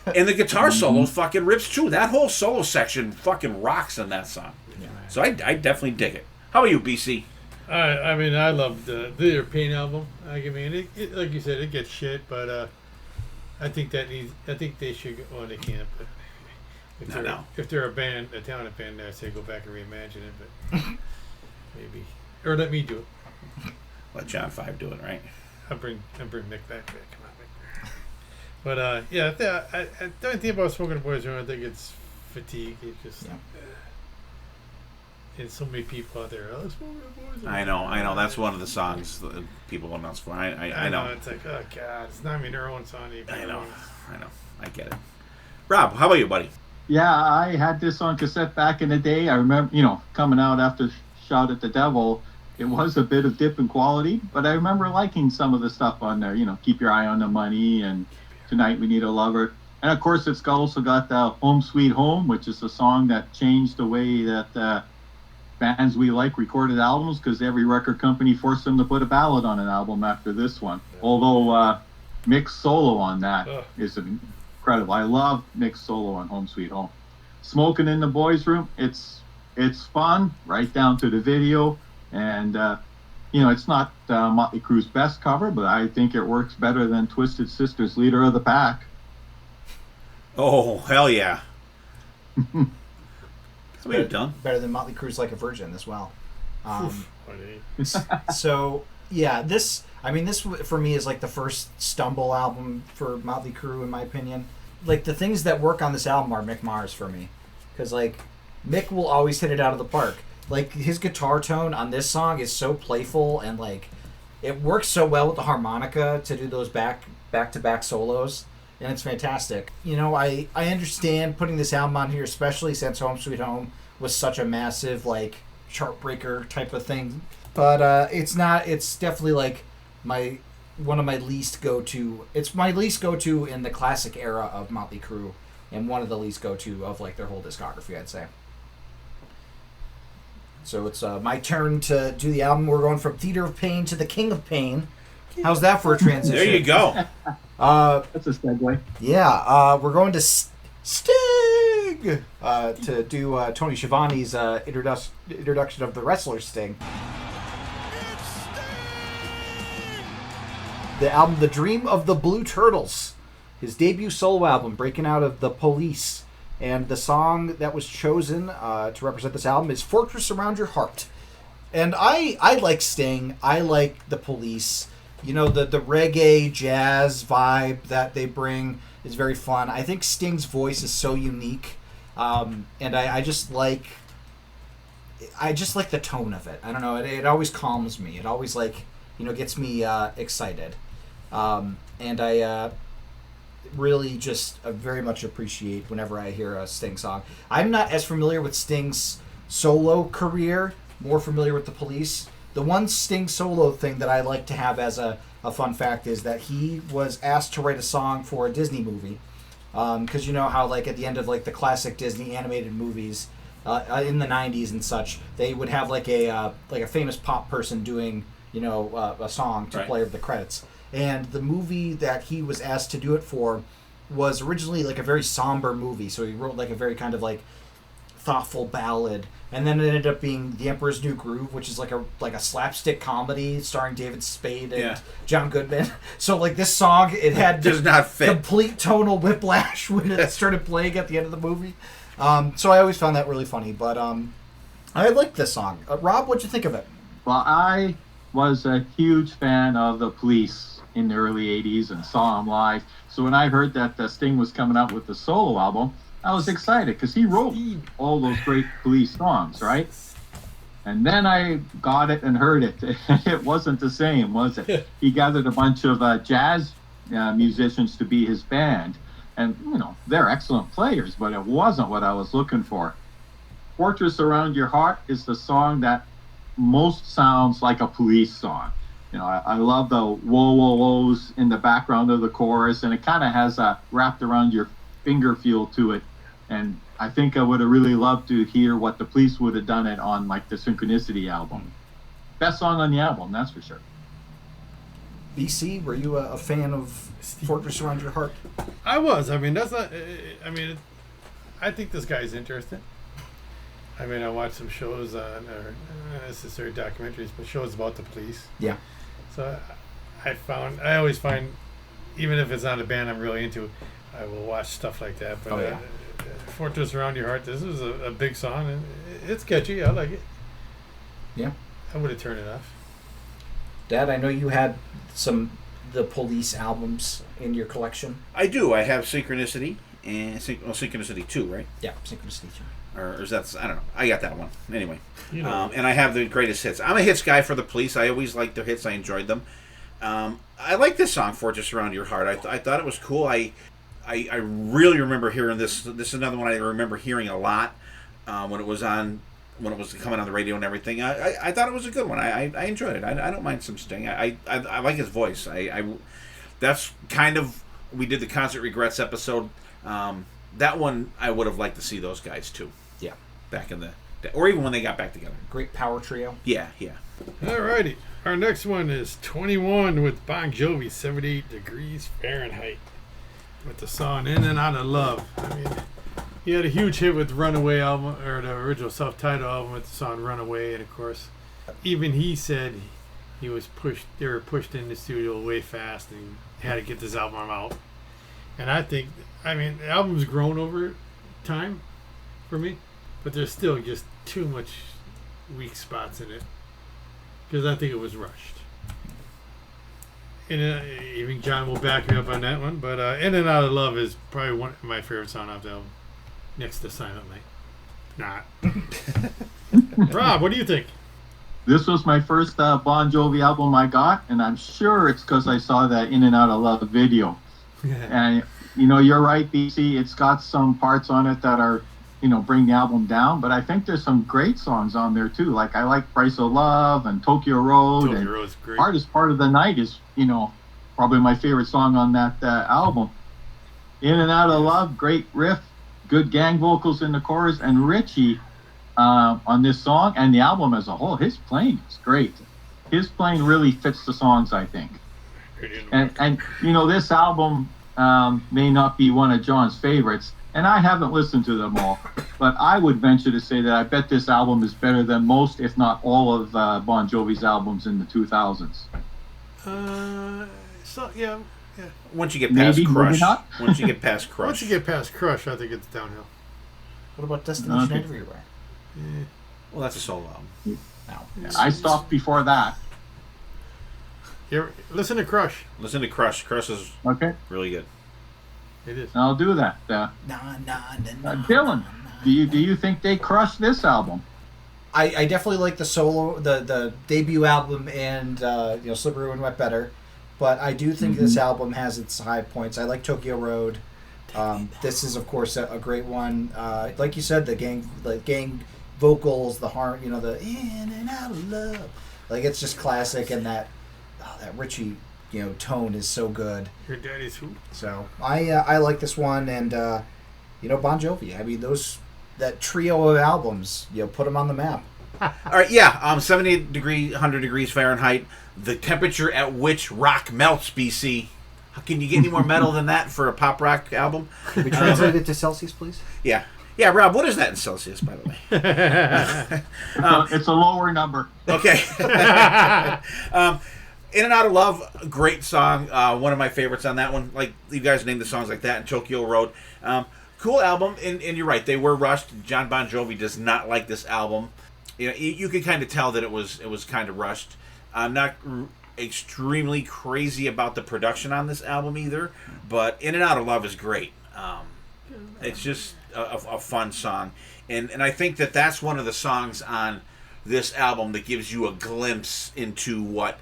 And the guitar solo fucking rips too. That whole solo section fucking rocks in that song. Yeah. So I definitely dig it. How about you, BC? I mean, I love the Theater of Pain album. I mean, it, like you said, it gets shit, but I think they should go on. They can't. But if they're a band, a talented band, I say go back and reimagine it. But maybe, or let me do it. Let John 5 do it, right? I'll bring Mick back. Come on, Mick. But I don't think about Smoking the Boys' Room. I think it's fatigue. It's just and so many people out there. Oh, Smoking the Boys' Room. I know. That's one of the songs that people will not for. I know. It's like, oh God, it's not even their own song. I know. I get it. Rob, how about you, buddy? Yeah, I had this on cassette back in the day. I remember, coming out after Shout at the Devil. It was a bit of dip in quality, but I remember liking some of the stuff on there. Keep Your Eye on the Money and Tonight We Need a Lover. And of course, it's also got Home Sweet Home, which is a song that changed the way that bands we like recorded albums, because every record company forced them to put a ballad on an album after this one. Although Mick's solo on that is incredible. I love Mick's solo on Home Sweet Home. Smoking in the Boys' Room, it's fun, right down to the video. And, it's not Motley Crue's best cover, but I think it works better than Twisted Sister's Leader of the Pack. Oh, hell yeah. What have you done? Better than Motley Crue's Like a Virgin as well. So, yeah, this for me is like the first stumble album for Motley Crue, in my opinion. Like, the things that work on this album are Mick Mars for me. Because, like, Mick will always hit it out of the park. Like, his guitar tone on this song is so playful, and, like, it works so well with the harmonica to do those back-to-back solos, and it's fantastic. I understand putting this album on here, especially since Home Sweet Home was such a massive, like, chart breaker type of thing. But it's not. It's definitely like one of my least go to. It's my least go to in the classic era of Motley Crue, and one of the least go to of like their whole discography, I'd say. So it's my turn to do the album. We're going from Theater of Pain to The King of Pain. How's that for a transition? There you go. That's a segue. Yeah, we're going to Sting to do Tony Schiavone's introduction of the wrestler Sting. The album The Dream of the Blue Turtles, his debut solo album, breaking out of The Police. And the song that was chosen to represent this album is Fortress Around Your Heart. And I like Sting. I like The Police. You know, the reggae jazz vibe that they bring is very fun. I think Sting's voice is so unique. And I just like the tone of it. I don't know. It always calms me. It always gets me excited. And I really just very much appreciate whenever I hear a Sting song. I'm not as familiar with Sting's solo career, more familiar with The Police. The one Sting solo thing that I like to have as a fun fact is that he was asked to write a song for a Disney movie. Because you know how like at the end of like the classic Disney animated movies in the 90s and such, they would have like a famous pop person doing, a song to play over the credits. And the movie that he was asked to do it for was originally like a very somber movie. So he wrote like a very kind of like thoughtful ballad. And then it ended up being The Emperor's New Groove, which is like a slapstick comedy starring David Spade and John Goodman. So like this song, it had does not fit. Complete tonal whiplash when it started playing at the end of the movie. So I always found that really funny. But I liked this song. Rob, what'd you think of it? Well, I was a huge fan of The Police in the early 80s and saw him live. So when I heard that Sting was coming out with the solo album, I was excited because he wrote all those great Police songs, right? And then I got it and heard it. It wasn't the same, was it? He gathered a bunch of jazz musicians to be his band. And, they're excellent players, but it wasn't what I was looking for. Fortress Around Your Heart is the song that most sounds like a Police song. I love the whoa, whoa, whoas in the background of the chorus, and it kind of has a wrapped around your finger feel to it. And I think I would have really loved to hear what the Police would have done it on like the Synchronicity album. Best song on the album, that's for sure. BC, were you a fan of Fortress Around Your Heart? I was. I mean, I think this guy's interesting. I mean, I watched some shows on, or not necessarily documentaries, but shows about the police. Yeah. So I always find, even if it's not a band I'm really into, I will watch stuff like that. But Fortress Around Your Heart, this is a big song, and it's catchy. I like it. Yeah. I would have turned it off. Dad, I know you had the Police albums in your collection. I do. I have Synchronicity and Synchronicity 2, right? Yeah, Synchronicity 2. Or is that, I don't know. I got that one. Anyway. And I have the greatest hits. I'm a hits guy for the Police. I always liked their hits. I enjoyed them. I like this song, Fortress Around Your Heart. I thought it was cool. I really remember hearing this. This is another one I remember hearing a lot when it was coming on the radio and everything. I thought it was a good one. I enjoyed it. I don't mind some Sting. I like his voice. That's kind of, we did the Concert Regrets episode. That one I would have liked to see those guys too. Yeah. Back in or even when they got back together. Great power trio. Yeah. Alrighty. Our next one is 21 with Bon Jovi, 78 Degrees Fahrenheit. With the song In and Out of Love. I mean, he had a huge hit with Runaway album, or the original self-titled album with the song Runaway, and of course, even he said they were pushed in the studio way fast and had to get this album out. And the album's grown over time for me, but there's still just too much weak spots in it because I think it was rushed. And even John will back me up on that one, but In and Out of Love is probably one of my favorite songs off the album, next to Silent Night. Not. Rob, what do you think? This was my first Bon Jovi album I got, and I'm sure it's because I saw that In and Out of Love video. And you're right, BC. It's got some parts on it that are bring the album down. But I think there's some great songs on there too. Like I like Price of Love and Tokyo Road. Tokyo and Road's great. Hardest Part of the Night is, probably my favorite song on that album. In and Out of Love, great riff, good gang vocals in the chorus, and Richie on this song and the album as a whole, his playing is great. His playing really fits the songs, I think. And this album may not be one of John's favorites, and I haven't listened to them all, but I would venture to say that I bet this album is better than most, if not all, of Bon Jovi's albums in the 2000s. Yeah. Once you get past Crush. Once you get past Crush. Once you get past Crush, I think it's downhill. What about Destination Everywhere? Yeah. Well, that's a solo album. No. I stopped before that. Here, listen to Crush. Listen to Crush. Crush is Okay, really good. It is. I'll do that. Dylan, do you think they crushed this album? I definitely like the solo, the debut album, and Slippery When Wet better, but I do think this album has its high points. I like Tokyo Road. This is of course a great one. Like you said, the gang vocals, the the in and out of love, like it's just classic, and that Richie tone is so good. Your daddy's who? So I like this one, and Bon Jovi. I mean that trio of albums, put them on the map. All right, yeah. 78 degree, 100 degrees Fahrenheit. The temperature at which rock melts, BC. How can you get any more metal than that for a pop rock album? Can we translate it to Celsius, please? Yeah. Yeah, Rob, what is that in Celsius, by the way? It's a lower number. Okay. In and Out of Love, great song. One of my favorites on that one. Like, you guys named the songs like that, and Tokyo Road. Cool album, and you're right, they were rushed. John Bon Jovi does not like this album. You could kind of tell that it was kind of rushed. I'm not extremely crazy about the production on this album either, but In and Out of Love is great. It's just a fun song, and I think that's one of the songs on this album that gives you a glimpse into what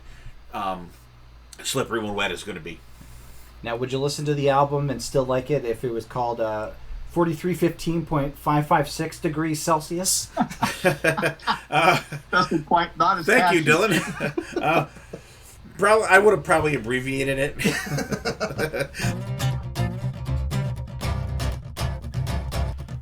Slippery When Wet is going to be. Now, would you listen to the album and still like it if it was called 4315.556 degrees Celsius? Doesn't quite, not as Thank you, catchy. Dylan. I would have probably abbreviated it.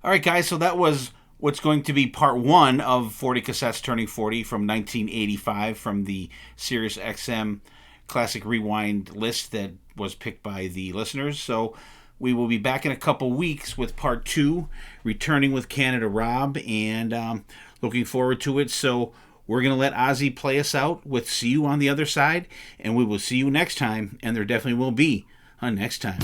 All right, guys, so that was what's going to be part one of 40 Cassettes Turning 40 from 1985 from the Sirius XM Classic Rewind list that was picked by the listeners. So we will be back in a couple weeks with part two, returning with Canada Rob, and looking forward to it. So we're going to let Ozzy play us out with See You on the Other Side, and we will see you next time, and there definitely will be a next time.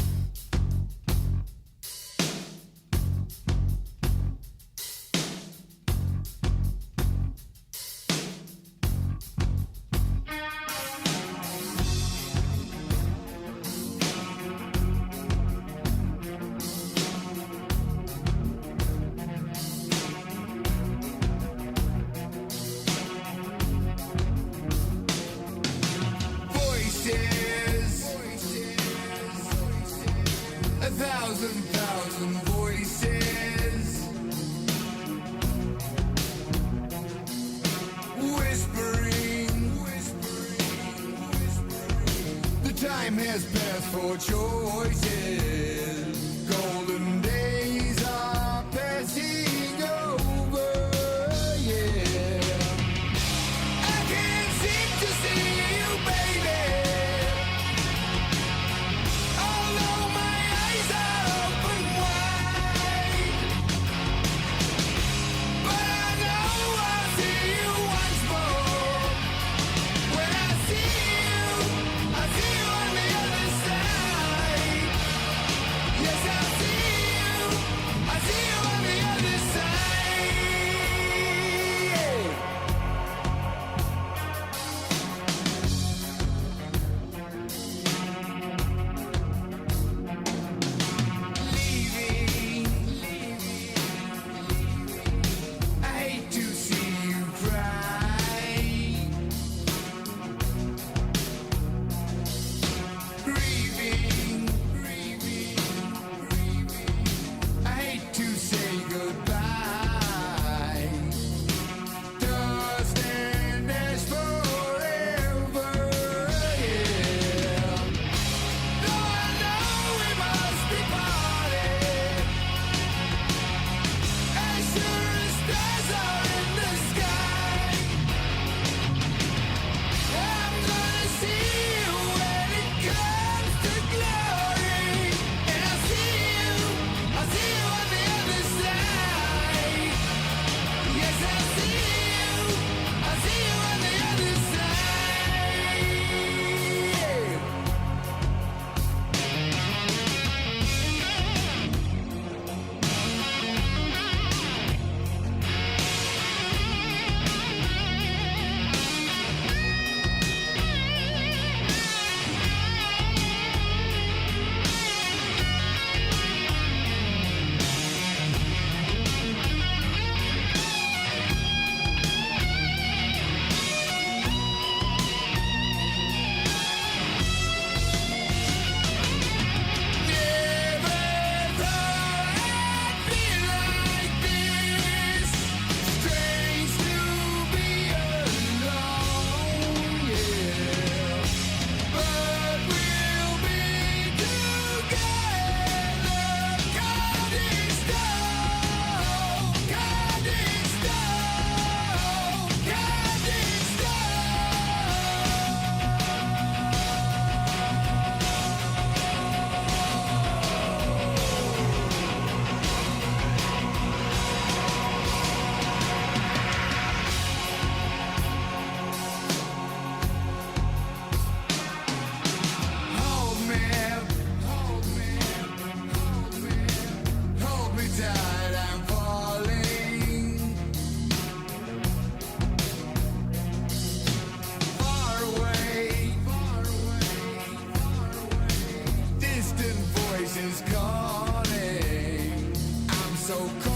Thousand voices whispering. The time has passed for choices. Golden days are passing over. Yeah, I can't seem to see you, baby. Although my eyes are open wide, but I know I'll see you once more. When I see you on the other side. so cold.